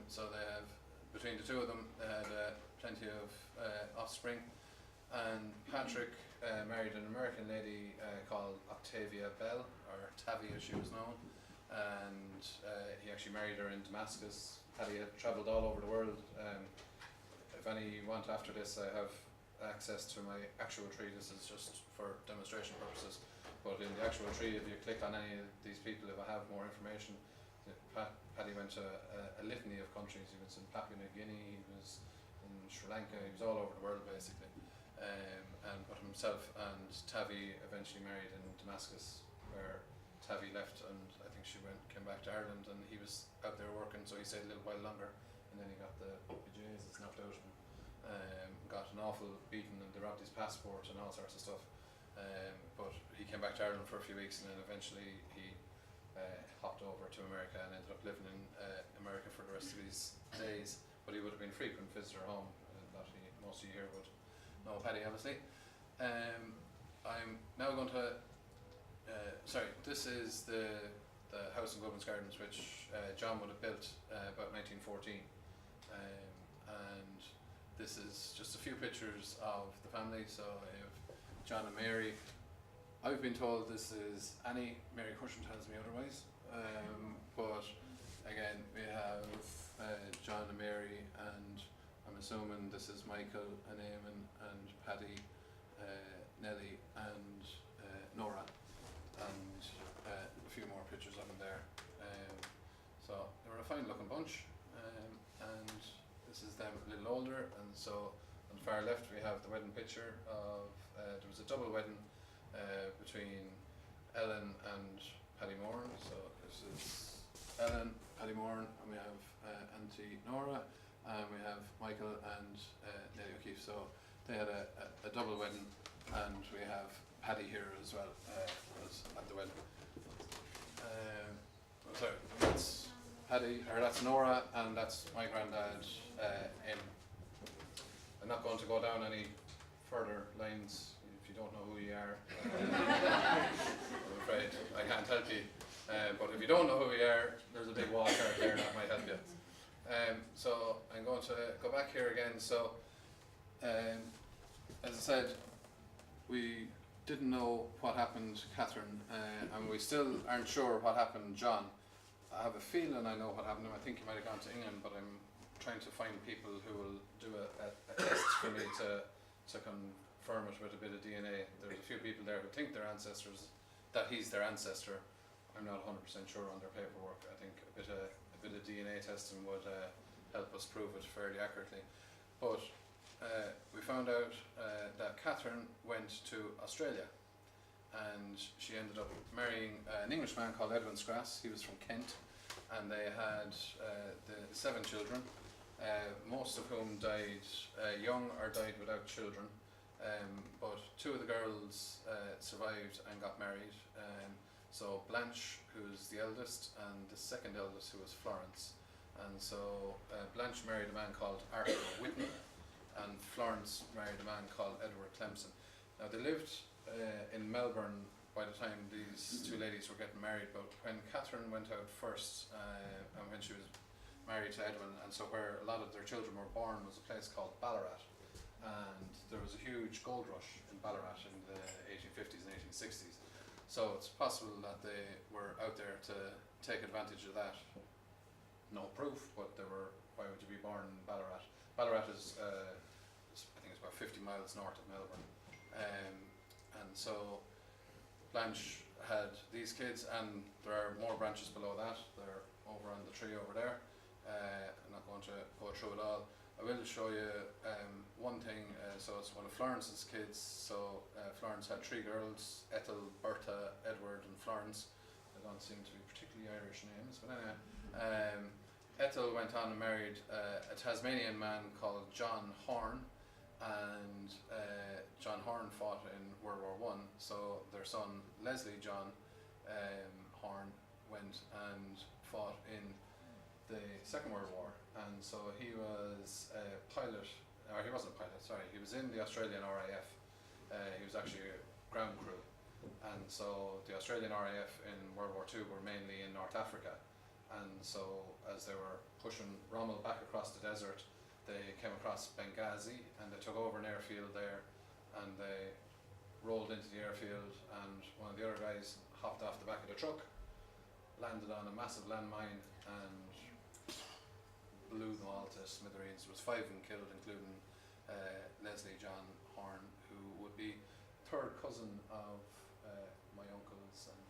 So they have, between the 2 of them, they had plenty of offspring. And Patrick married an American lady called Octavia Bell, or Tavi as she was known, and he actually married her in Damascus. Paddy had travelled all over the world. If any want after this, I have access to my actual tree. This is just for demonstration purposes, but in the actual tree, if you click on any of these people, if I have more information, Paddy went to a litany of countries. He was in Papua New Guinea, he was in Sri Lanka, he was all over the world basically. And but himself and Tavi eventually married in Damascus, where Tavi left, and I think she came back to Ireland, and he was out there working, so he stayed a little while longer, and then he got the bejesus knocked out of him. Got an awful beating, and they robbed his passport and all sorts of stuff. But he came back to Ireland for a few weeks, and then eventually he hopped over to America and ended up living in America for the rest of his days. But he would have been a frequent visitor home, that most of you here would know Paddy, obviously. I'm now going to, this is the house in Goodwinsgarden, which John would have built about 1914. And this is just a few pictures of the family. So I have John and Mary. I've been told this is Annie. Mary Cushion tells me otherwise. But again, we have John and Mary, and I'm assuming this is Michael and Eamon and Paddy, Nellie and Nora, and a few more pictures of them there. So they were a fine looking bunch, and this is them a little older. And so on the far left we have the wedding picture of, there was a double wedding between Ellen and Paddy Moran. So this is Ellen, Paddy Moran, and we have Auntie Nora, and we have Michael and Nellie O'Keefe. So they had a double wedding, and we have Paddy here as well, was at the wedding. So that's Paddy, or that's Nora, and that's my granddad, Eamon. I'm not going to go down any further lines if you don't know who you are. I'm afraid I can't help you. But if you don't know who you are, there's a big wall card there that might help you. So I'm going to go back here again. So as I said, we didn't know what happened to Catherine, and we still aren't sure what happened to John. I have a feeling I know what happened to him. I think he might have gone to England, but I'm trying to find people who will do a test for me to confirm it with a bit of DNA. There's a few people there who think they're ancestors, that he's their ancestor. I'm not 100% sure on their paperwork. I think a bit of DNA testing would help us prove it fairly accurately. But we found out that Catherine went to Australia, and she ended up marrying an Englishman called Edwin Scrass. He was from Kent, and they had the 7 children, most of whom died young or died without children. But 2 of the girls survived and got married. So Blanche, who's the eldest, and the second eldest, who was Florence. And so Blanche married a man called Arthur Whitten, and Florence married a man called Edward Clemson. Now they lived in Melbourne by the time these two ladies were getting married, but when Catherine went out first, and when she was married to Edwin, and so where a lot of their children were born was a place called Ballarat, and there was a huge gold rush in Ballarat in the 1850s and 1860s. So it's possible that they were out there to take advantage of that. No proof, but they were. Why would you be born in Ballarat? Ballarat is, I think it's about 50 miles north of Melbourne, and so Blanche had these kids, and there are more branches below that. They're over on the tree over there. I'm not going to go through it all. I will show you one thing. So it's one of Florence's kids. So Florence had three girls: Ethel, Bertha, Edward, and Florence. They don't seem to be particularly Irish names, but anyway. Ethel went on and married a Tasmanian man called John Horn, and John Horn fought in World War I. So their son Leslie John Horn went and fought in the Second World War, and so he was a pilot, or he wasn't a pilot, sorry, he was in the Australian RAF. He was actually a ground crew, and so the Australian RAF in World War II were mainly in North Africa, and so as they were pushing Rommel back across the desert, they came across Benghazi, and they took over an airfield there, and they rolled into the airfield, and one of the other guys hopped off the back of the truck, landed on a massive landmine, and blew them all to smithereens. There was 5 of them killed, including Leslie John Horn, who would be third cousin of my uncles and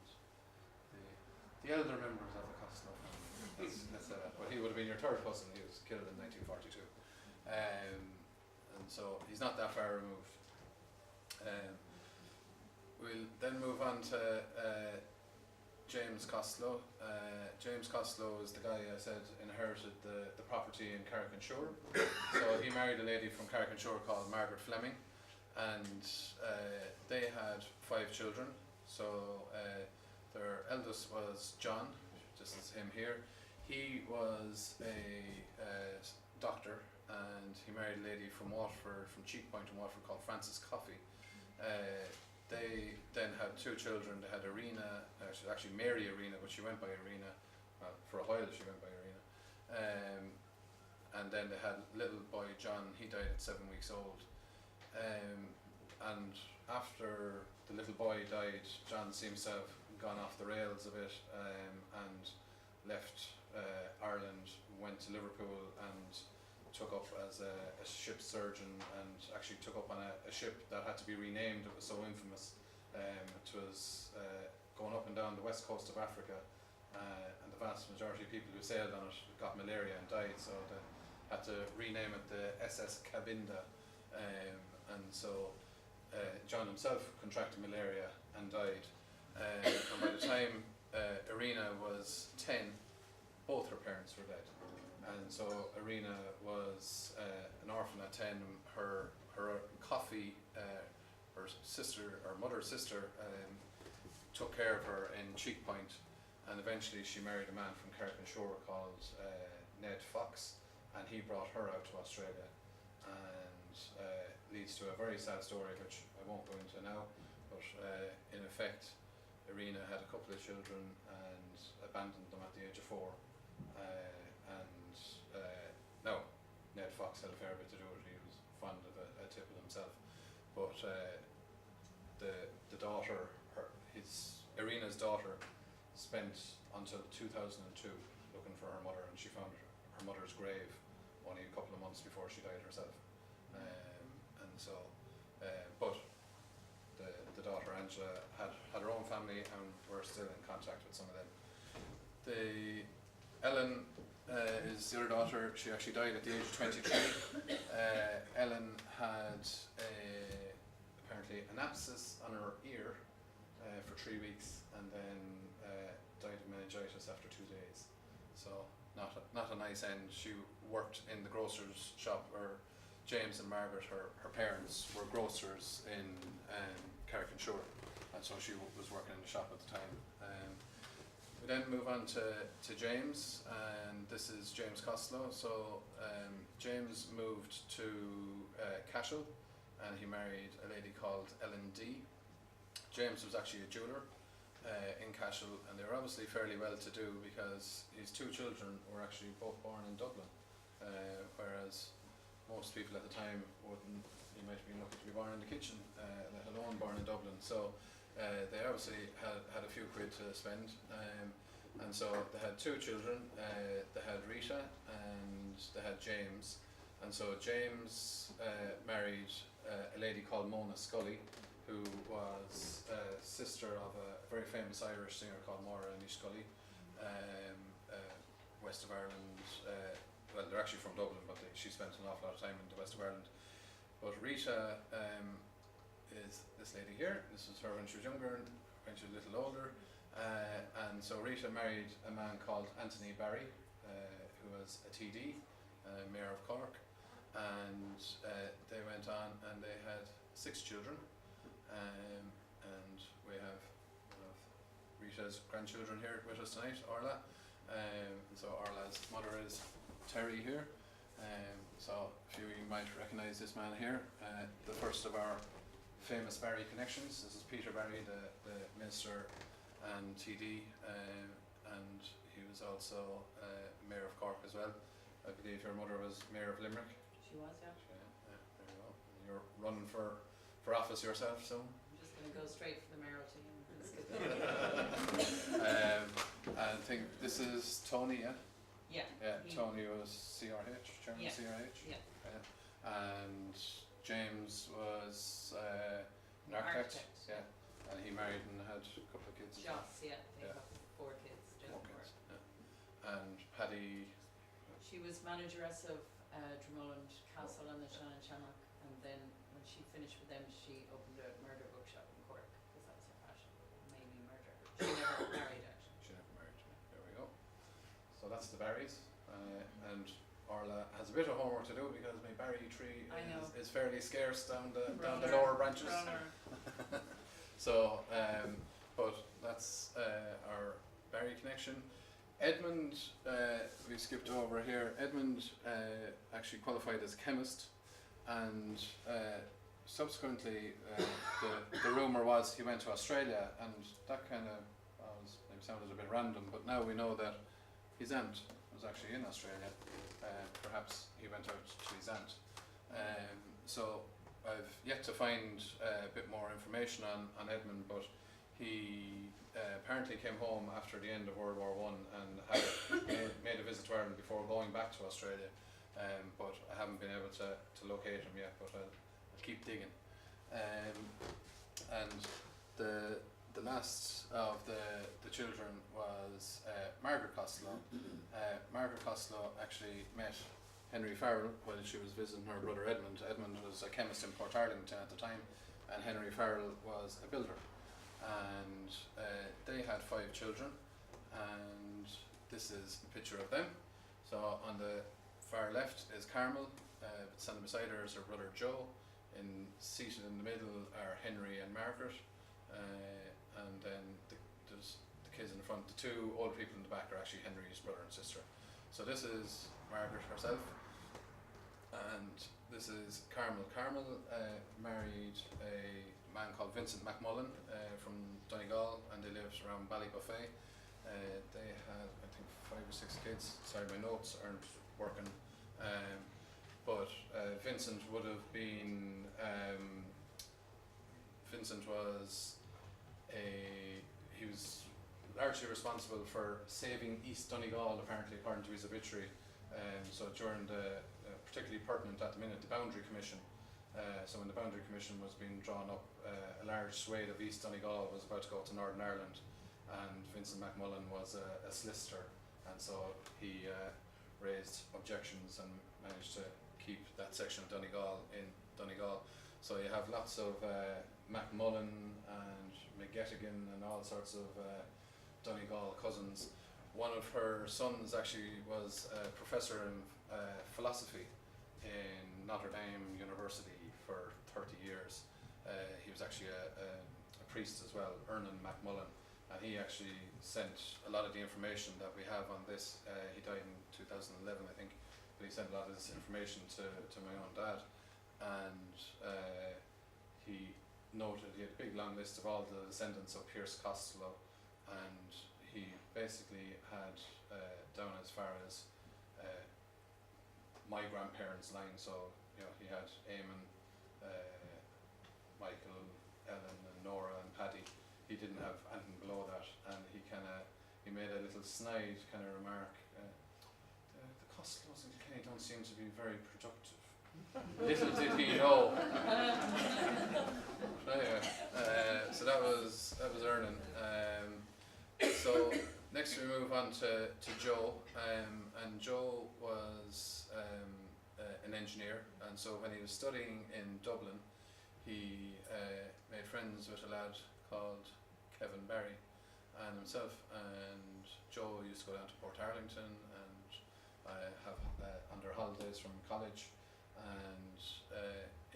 the elder members of the Costello family. Let's say that. But he would have been your third cousin. He was killed in 1942. And so he's not that far removed. We'll then move on to James Costello. James Costello is the guy I said inherited the property in Carrick-on-Shore. So he married a lady from Carrick-on-Shore called Margaret Fleming, and they had 5 children. So their eldest was John, this is him here. He was a doctor, and he married a lady from Waterford, from Cheek Point in Waterford, called Frances Coffey. They then had 2 children. They had Irina, she was actually Mary Irina, but she went by Irina. For a while she went by Irina. And then they had little boy John. He died at 7 weeks old. And after the little boy died, John seems to have gone off the rails a bit, and left Ireland, went to Liverpool and took up as a ship surgeon, and actually took up on a ship that had to be renamed. It was so infamous. It was going up and down the west coast of Africa, and the vast majority of people who sailed on it got malaria and died, so they had to rename it the SS Cabinda. And so John himself contracted malaria and died, and by the time Irina was 10, both her parents were dead. And so Irina was an orphan at 10. Her Coffey, her sister, or mother's sister, took care of her in Cheek Point, and eventually she married a man from Carrick-on-Shore called Ned Fox, and he brought her out to Australia, and leads to a very sad story which I won't go into now, but in effect Irina had a couple of children and abandoned them at the age of 4. No, Ned Fox had a fair bit to do with it. He was fond of a tipple himself, but the daughter, Irina's daughter, spent until 2002 looking for her mother, and she found her mother's grave only a couple of months before she died herself. And so, but the daughter Angela had her own family, and we're still in contact with some of them. Ellen is the other daughter. She actually died at the age of 23. Ellen had apparently an abscess on her ear for 3 weeks, and then died of meningitis after 2 days. So not a nice end. She worked in the grocer's shop, where James and Margaret, her parents, were grocers in Carrick-on-Shore, and so she was working in the shop at the time. We then move on to James, and this is James Costello. So James moved to Cashel, and he married a lady called Ellen D. James was actually a jeweller in Cashel, and they were obviously fairly well to do because his two children were actually both born in Dublin, whereas most people at the time wouldn't. You might have been lucky to be born in the kitchen, let alone born in Dublin. So they obviously had a few quid to spend, and so they had two children. They had Rita and they had James, and so James married a lady called Mona Scully, who was sister of a very famous Irish singer called Maura Scully, west of Ireland. Well, they're actually from Dublin, but she spent an awful lot of time in the west of Ireland. But Rita is this lady here. This was her when she was younger and when she was a little older. And so Rita married a man called Anthony Barry, who was a TD, Mayor of Cork. And they went on and they had 6 children. And we have one of Rita's grandchildren here with us tonight, Orla. So Orla's mother is Terry here. So a few of you might recognise this man here, the first of our famous Barry connections. This is Peter Barry, the minister and TD, and he was also Mayor of Cork as well. I believe your mother was Mayor of Limerick. She was, yeah. Yeah, there you go. And you're running for office yourself soon. I'm just going to go straight for the mayoralty. I think this is Tony, yeah? Yeah. Yeah, Tony was CRH, Chairman of CRH. Yeah. And James was an architect. Yeah. And he married and had a couple of kids. Joss, yeah. They Yeah. have 4 kids. Just 4 4. kids. Yeah. And Paddy. She was manageress of Dromulland Castle and the Shannon, and then when she finished with them, she opened a murder bookshop in Cork because that's her passion, mainly murder. She never married actually. She never married. There we go. So that's the Barrys, and Orla has a bit of homework to do because my Barry tree is fairly scarce down the lower branches. So, but that's our Barry connection. Edmund, we skipped over here. Edmund actually qualified as chemist, and subsequently the rumour was he went to Australia, and that kind of maybe sounded a bit random, but now we know that his aunt was actually in Australia. Perhaps he went out to his aunt. So I've yet to find a bit more information on Edmund, but he apparently came home after the end of World War I and had made a visit to Ireland before going back to Australia. But I haven't been able to locate him yet, but I'll keep digging. And the last of the children was Margaret Costello. Margaret Costello actually met Henry Farrell while she was visiting her brother Edmund. Edmund was a chemist in Port Arlington at the time, and Henry Farrell was a builder. And they had 5 children, and this is a picture of them. So on the far left is Carmel, standing beside her is her brother Joe, seated in the middle are Henry and Margaret, and then there's the kids in the front. The 2 old people in the back are actually Henry's brother and sister. So this is Margaret herself, and this is Carmel. Carmel married a man called Vincent McMullen from Donegal, and they lived around Ballybuffet. They had, I think, 5 or 6 kids. Sorry, my notes aren't working. But Vincent would have been. Vincent was he was largely responsible for saving East Donegal, apparently, according to his obituary. So during the particularly pertinent at the minute, the Boundary Commission. So when the Boundary Commission was being drawn up, a large swathe of East Donegal was about to go to Northern Ireland, and Vincent McMullen was a solicitor, and so he raised objections and managed to keep that section of Donegal in Donegal. So you have lots of McMullen and McGettigan and all sorts of Donegal cousins. One of her sons actually was a professor in philosophy in Notre Dame University for 30 years. He was actually a priest as well, Ernan McMullen. and he actually sent a lot of the information that we have on this. He died in 2011, I think, but he sent a lot of this information to my own dad, and he noted he had a big long list of all the descendants of Pierce Costello, and he basically had down as far as my grandparents' line. So he had Eamon, Michael, Ellen, and Nora, and Paddy. He didn't have anything below that, and he made a little snide kind of remark. The Costellos in Kilkenny don't seem to be very productive. Little did he know. Anyway, so that was Ernan. So next we move on to Joe, and Joe was an engineer, and so when he was studying in Dublin, he made friends with a lad called Kevin Barry and himself, and Joe used to go down to Port Arlington and have on their holidays from college, and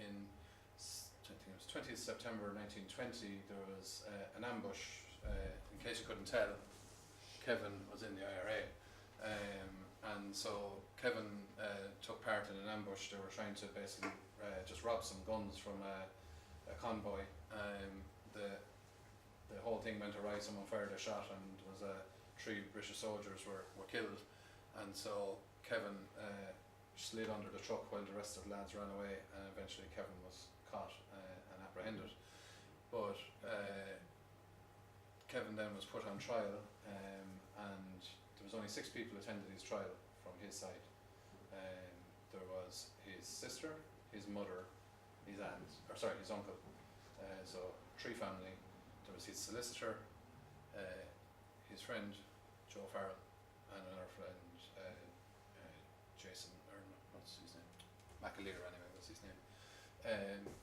in I think it was 20th September 1920 there was an ambush. In case you couldn't tell, Kevin was in the IRA, and so Kevin took part in an ambush. They were trying to basically just rob some guns from a convoy. The whole thing went awry. Someone fired a shot, and was 3 British soldiers were killed. And so Kevin slid under the truck while the rest of the lads ran away, and eventually Kevin was caught and apprehended. But Kevin then was put on trial, and there was only 6 people attended his trial from his side. There was his sister, his mother, his uncle. So 3 family. There was his solicitor, his friend Joe Farrell, and another friend Jason, or what's his name? McAleer anyway was his name.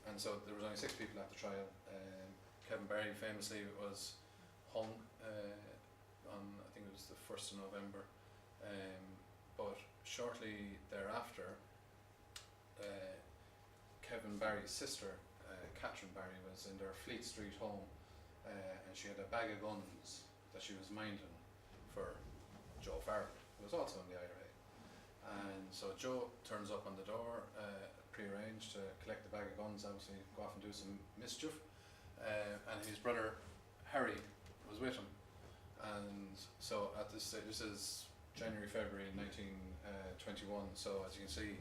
And so there was only 6 people at the trial. Kevin Barry famously was hung on, I think it was the 1st of November. But shortly thereafter, Kevin Barry's sister, Catherine Barry, was in their Fleet Street home, and she had a bag of guns that she was minding for Joe Farrell, who was also in the IRA. And so Joe turns up on the door, pre-arranged to collect the bag of guns, obviously go off and do some mischief, and his brother Harry was with him. And so at this stage, this is January, February 1921, so as you can see,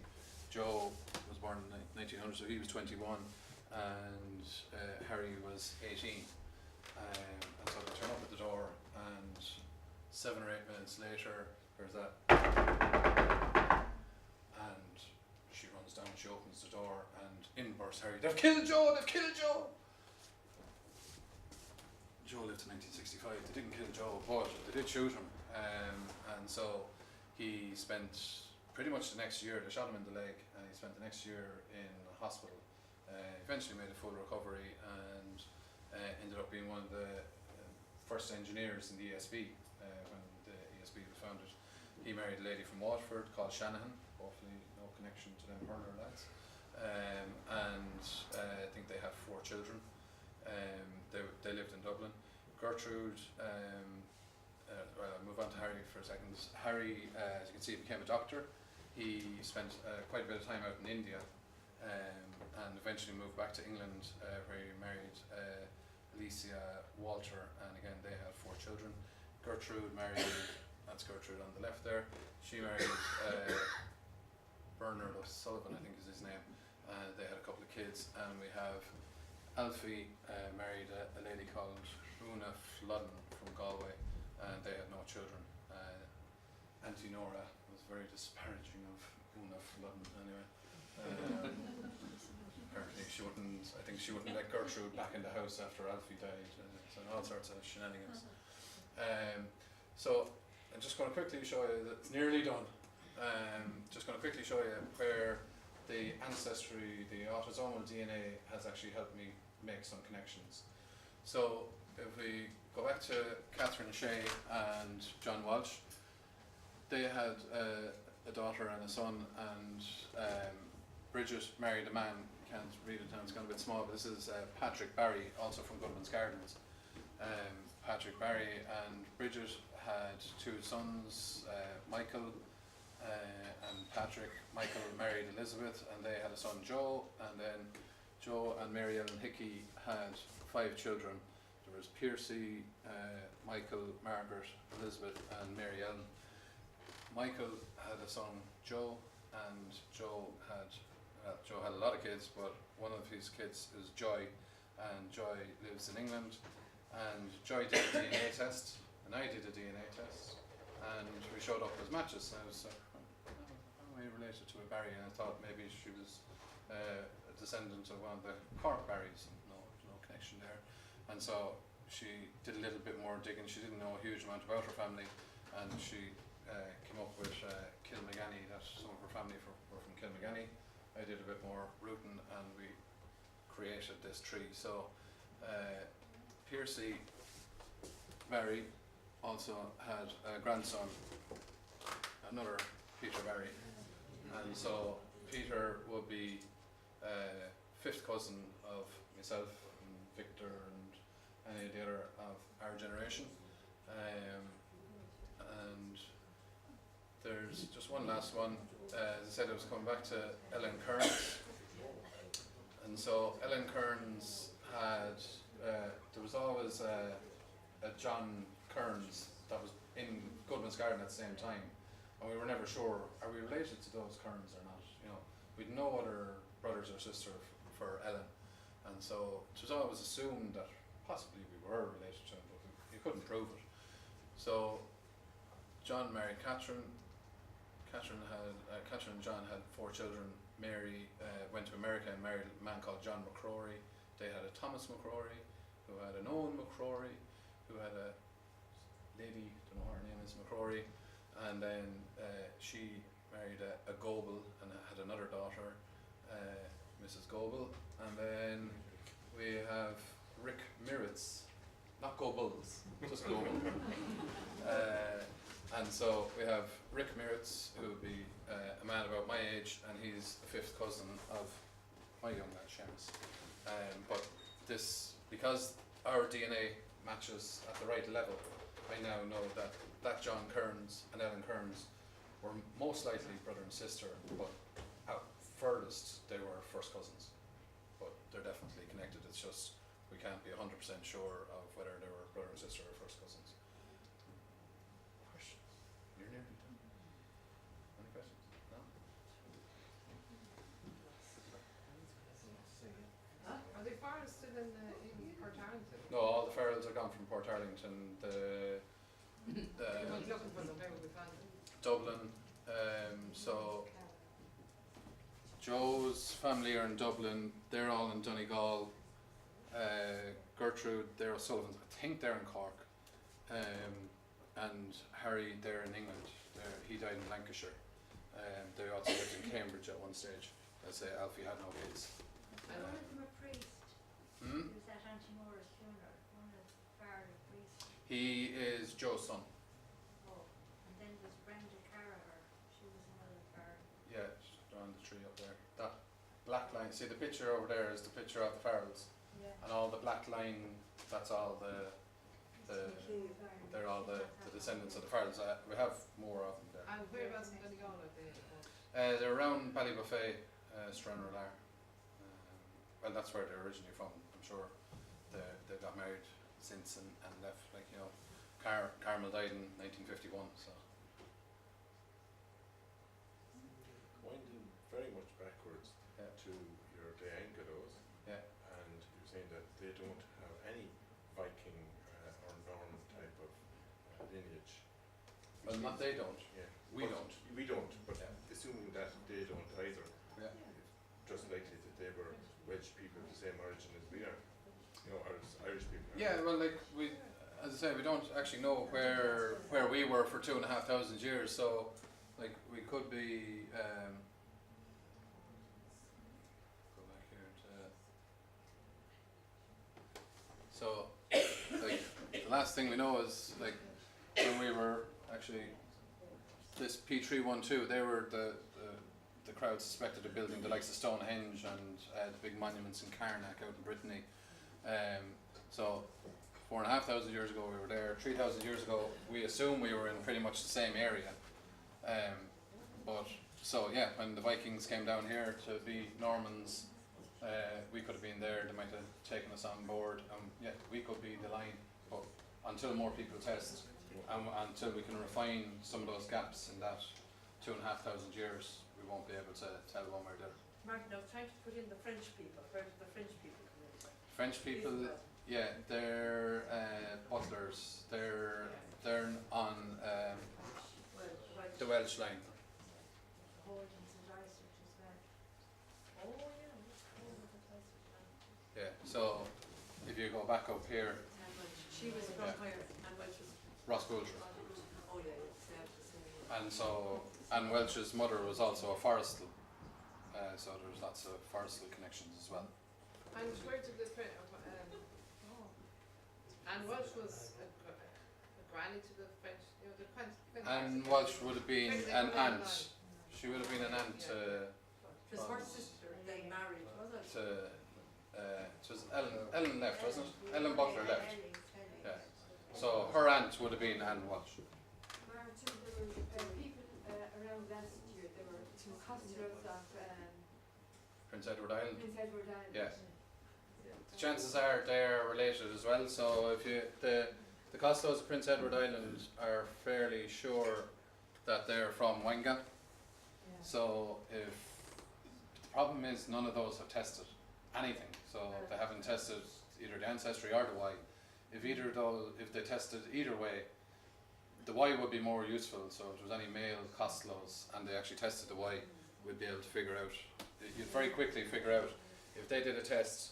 Joe was born in 1900, so he was 21, and Harry was 18. And so they turn up at the door, and 7 or 8 minutes later, there's that, and she runs down, she opens the door, and in bursts Harry. They've killed Joe! They've killed Joe! Joe lived to 1965. They didn't kill Joe, but they did shoot him, and so he spent pretty much the next year. They shot him in the leg, and he spent the next year in hospital. Eventually made a full recovery, and ended up being one of the first engineers in the ESB when the ESB was founded. He married a lady from Waterford called Shanahan. Hopefully no connection to them Horner lads. And I think they have 4 children. They lived in Dublin. Gertrude, I'll move on to Harry for a second. Harry, as you can see, became a doctor. He spent quite a bit of time out in India, and eventually moved back to England, where he married Alicia Walter, and again they had 4 children. Gertrude married, that's Gertrude on the left there, she married Bernard O'Sullivan, I think is his name. They had a couple of kids, and we have Alfie married a lady called Una Flodden from Galway, and they had no children. Auntie Nora was very disparaging of Una Flodden anyway. Apparently I think she wouldn't let Gertrude back in the house after Alfie died, and all sorts of shenanigans. So I'm just going to quickly show you that it's nearly done. Just going to quickly show you where the ancestry, the autosomal DNA has actually helped me make some connections. So if we go back to Catherine Shea and John Walsh, they had a daughter and a son, and Bridget married a man. You can't read it now, it's gone a bit small, but this is Patrick Barry, also from Goodwinsgarden. Patrick Barry and Bridget had 2 sons, Michael and Patrick. Michael married Elizabeth and they had a son, Joe, and then Joe and Mary Ellen Hickey had 5 children. There was Piercy, Michael, Margaret, Elizabeth and Mary Ellen. Michael had a son, Joe, and Joe had a lot of kids, but one of his kids is Joy, and Joy lives in England, and Joy did a DNA test, and I did a DNA test, and we showed up as matches, and I was like, how am I related to a Barry? And I thought maybe she was a descendant of one of the Cork Barrys. No, there's no connection there. And so she did a little bit more digging. She didn't know a huge amount about her family, and she came up with Kilmagany, that some of her family were from Kilmagany. I did a bit more rooting and we created this tree. So Piercy Barry also had a grandson, another Peter Barry, and so Peter would be 5th cousin of myself and Victor and any of the other of our generation. And there's just one last one. As I said, I was coming back to Ellen Kearns. And so Ellen Kearns had, there was always a John Kearns that was in Goodwinsgarden at the same time. And we were never sure, are we related to those Kearns or not? You know, we'd no other brothers or sister for Ellen. And so it was always assumed that possibly we were related to him, but you couldn't prove it. So John married Catherine. Catherine and John had 4 children. Mary went to America and married a man called John McCrory. They had a Thomas McCrory, who had an Owen McCrory, who had a lady, don't know what her name is, McCrory, and then she married a Goebel and had another daughter, Mrs. Goebel, and then we have Rick Miritz, not Goebels, just Goebel. And so we have Rick Miritz, who would be a man about my age, and he's the 5th cousin of my young lad, Seamus. But this, because our DNA matches at the right level, I now know that John Kearns and Ellen Kearns were most likely brother and sister, but at furthest they were first cousins. But they're definitely connected, it's just we can't be 100% sure of whether they were brother and sister or first cousins. Questions? You're nearly done. Any questions? No? Are they Forest still in Port Arlington? No, all the Farrells are gone from Port Arlington. The I was looking for them, where would we find them? Dublin. So Joe's family are in Dublin. They're all in Donegal. Gertrude, they're O'Sullivans. I think they're in Cork. And Harry, they're in England. He died in Lancashire. They also lived in Cambridge at one stage. As Alfie had no kids. And One of them a priest. Hmm? He was at Auntie Moore's funeral. One of Farrell priest. He is Joe's son. Oh, and then there's Brenda Carragher. She was another Farrell. Yeah, they're on the tree up there. That black line, see the picture over there is the picture of the Farrells. Yeah. And all the black line, that's all they're all the descendants of the Farrells. We have more of them there. And whereabouts in Donegal are they? They're around Ballybuffet, Stranraer. Well, that's where they're originally from. I'm sure they got married since and left. Like, you know, Carmel died in 1951. So Winding very much backwards Yeah. to your Diangados, Yeah. and you're saying that they don't have any Viking or Norman type of lineage. well, not they don't. Yeah. We But don't. We don't, but Yeah. assuming that they don't either, Yeah. just likely that they were Welsh people of the same origin as we are. You know, Irish people. are. Yeah, well, like we, as I say, we don't actually know where we were for 2,500 years. So, like, we could be. Go back here to. So, like, the last thing we know is like when we were actually this P312. They were the crowd suspected of building the likes of Stonehenge and the big monuments in Carnac out in Brittany. So 4,500 years ago we were there. 3,000 years ago we assume we were in pretty much the same area. But so yeah, when the Vikings came down here to be Normans, we could have been there. They might have taken us on board. Yeah, we could be the line. But until more people test, until we can refine some of those gaps in that 2,500 years, we won't be able to tell one way or the other. Martin, I was trying to put in the French people. Where did the French people come in? French people, yeah, they're butlers. They're on the Welsh line. Holdings and Dysart as well. Oh, yeah. Holden and Dysart. Yeah. So if you go back up here, She was from Yeah. where? And Welsh was. Ross Coulter. Oh, yeah, it's the same. And Welsh's mother was also a forestal. So there's lots of forestal connections as well. And where did the and Welsh was a granny to the French, the French. And Welsh would have been French an people aunt. line. She would have been an aunt His her sister, they married, was it? it was Ellen left, wasn't it? Ellen Butler left. Ellie. Yeah. So her aunt would have been Anne Welsh. Martin, there were people around last year, there were two Costellos of Prince Edward Island. Prince Edward Island. Yeah. The chances are they're related as well. So if you the Costellos of Prince Edward Island are fairly sure that they're from Wenga. Yeah. So if the problem is none of those have tested anything. So they haven't tested either the ancestry or the Y. If either of those, if they tested either way, the Y would be more useful. So if there was any male Costellos and they actually tested the Y, we'd be able to figure out. You'd very quickly figure out if they did a test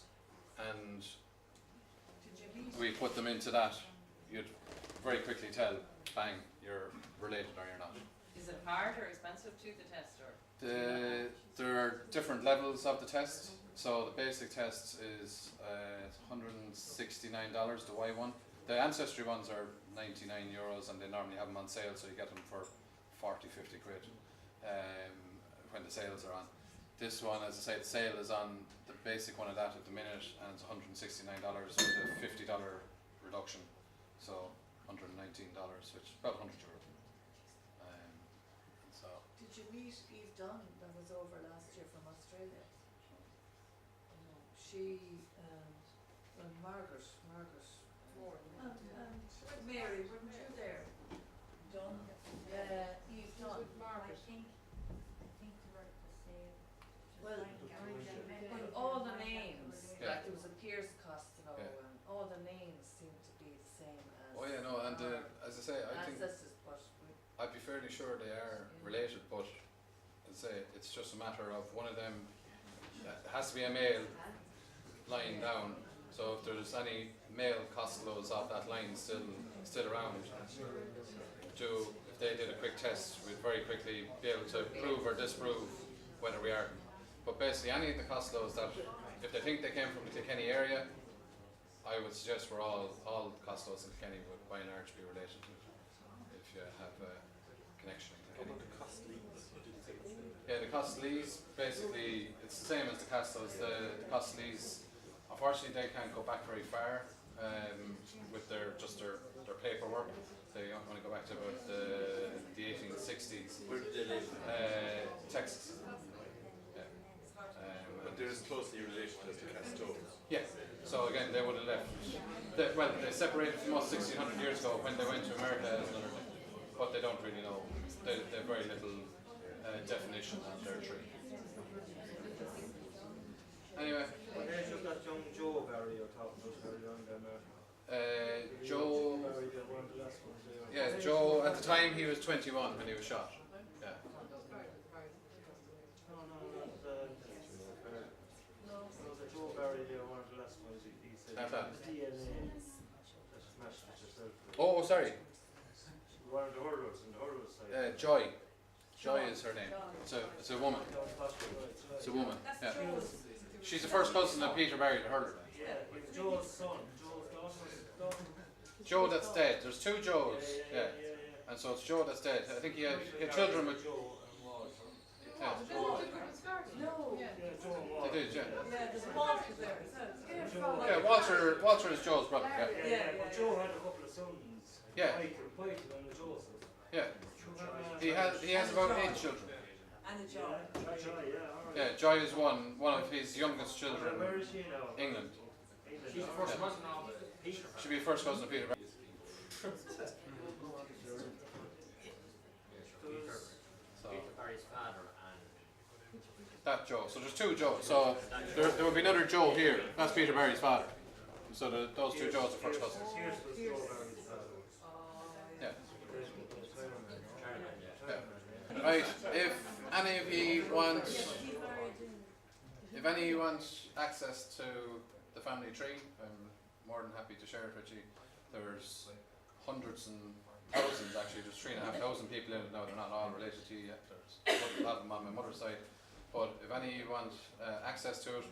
and Did you meet? we put them into that. You'd very quickly tell, bang, you're related or you're not. Is it hard or expensive to the test, or? There are different levels of the test. So the basic test is $169, the Y one. The ancestry ones are €99 and they normally have them on sale, so you get them for 40, 50 quid when the sales are on. This one, as I say, the sale is on the basic one of that at the minute, and it's $169 with a $50 reduction. So $119, which is about €100. So Did you meet Eve Dunn that was over last year from Australia? She and Margaret Moore. Mary, weren't you there? Dunn? Eve Dunn. With Margaret. I think they were the same. Well, Well, all the names, Yeah. like there was a Pierce Costello, Yeah. and all the names seem to be the same as. oh yeah, no, and as I say, I think ancestors, but I'd be fairly sure they are related, but as I say, it's just a matter of one of them. It has to be a male line down. So if there's any male Costellos of that line still around, if they did a quick test, we'd very quickly be able to prove or disprove whether we are. But basically, any of the Costellos that, if they think they came from the Kilkenny area, I would suggest we're all Costellos in Kilkenny would by and large be related if you have a connection in How Kilkenny. about the Costellees? What did you say? Yeah, the Costellees, basically, it's the same as the Costellos. The Costellees, unfortunately, they can't go back very far with their paperwork. They only go back to about the 1860s. Where did they live? Texas. Yeah. But they're as closely related as the Castos. Yeah. So again, they would have left. They separated from us 1600 years ago when they went to America and another thing. But they don't really know. They have very little definition on their tree. Anyway, What age was that young Joe Barry you're talking about earlier on then? Joe. Barry, one of the last ones there. Yeah, Joe. At the time, he was 21 when he was shot. Yeah. No, the Joe Barry there, one of the last ones, he said Have that. his DNA that smashed it yourself. Oh, sorry. One of the hurlers in the hurlers side. Joy. Joy is her name. It's a woman. It's a woman. that's Yeah. Joe's. She's the first cousin of Peter Barry, the hurler. Yeah, he was Joe's son, Joe's daughter. Joe that's dead. There's two Joes. Yeah. And so it's Joe that's dead. I think he had children with. Joe and Walter. Oh, the village of Goodwinsgarden. No. Yeah. Yeah, Joe and They Walter. did, yeah. Yeah, there's Walter there, is that? Yeah, Walter is Joe's brother, yeah. But Joe had a couple of sons. Yeah. Mike and Joseph. Yeah. He has about 8 children. And a job. Yeah, Joy is one of his youngest children. Where is she now? England. She's the first cousin of Peter. Should be first cousin of Peter. So Barry's father and that Joe. So there's 2 Joes. So there will be another Joe here. That's Peter Barry's father. So those 2 Joes are first cousins. Here's the Joe Barry's father. Yeah. yeah. Yeah. Right. If any of you want access to the family tree, I'm more than happy to share it with you. There's hundreds and thousands, actually. There's 3,500 people in it now. They're not all related to you yet. There's a lot of them on my mother's side. But if any you want access to it,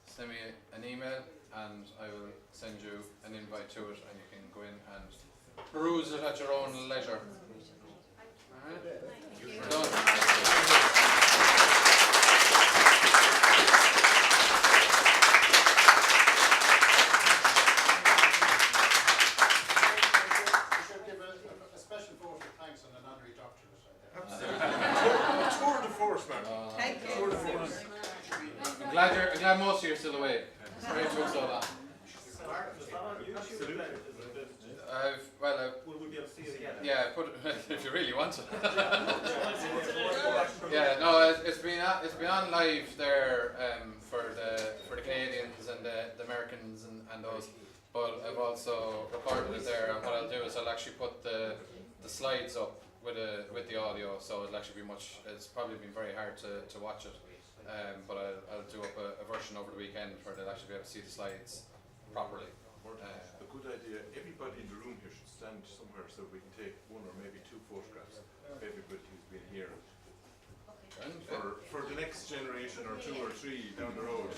send me an email and I will send you an invite to it, and you can go in and peruse it at your own leisure. Alright? A special vote of thanks and an honorary doctorate right there. Absolutely. Tour de force, man. Thank you. Tour de force. I'm glad most of you are still awake. Great to so long. We'll be able to see it again. Yeah, put it, if you really want to. Yeah, no, it's been on live there for the Canadians and the Americans and those. But I've also recorded it there, and what I'll do is I'll actually put the slides up with the audio, so it'll actually be it's probably been very hard to watch it. But I'll do up a version over the weekend where they'll actually be able to see the slides properly. A good idea. Everybody in the room here should stand somewhere so we can take 1 or maybe 2 photographs of everybody who's been here for the next generation or 2 or 3 down the road.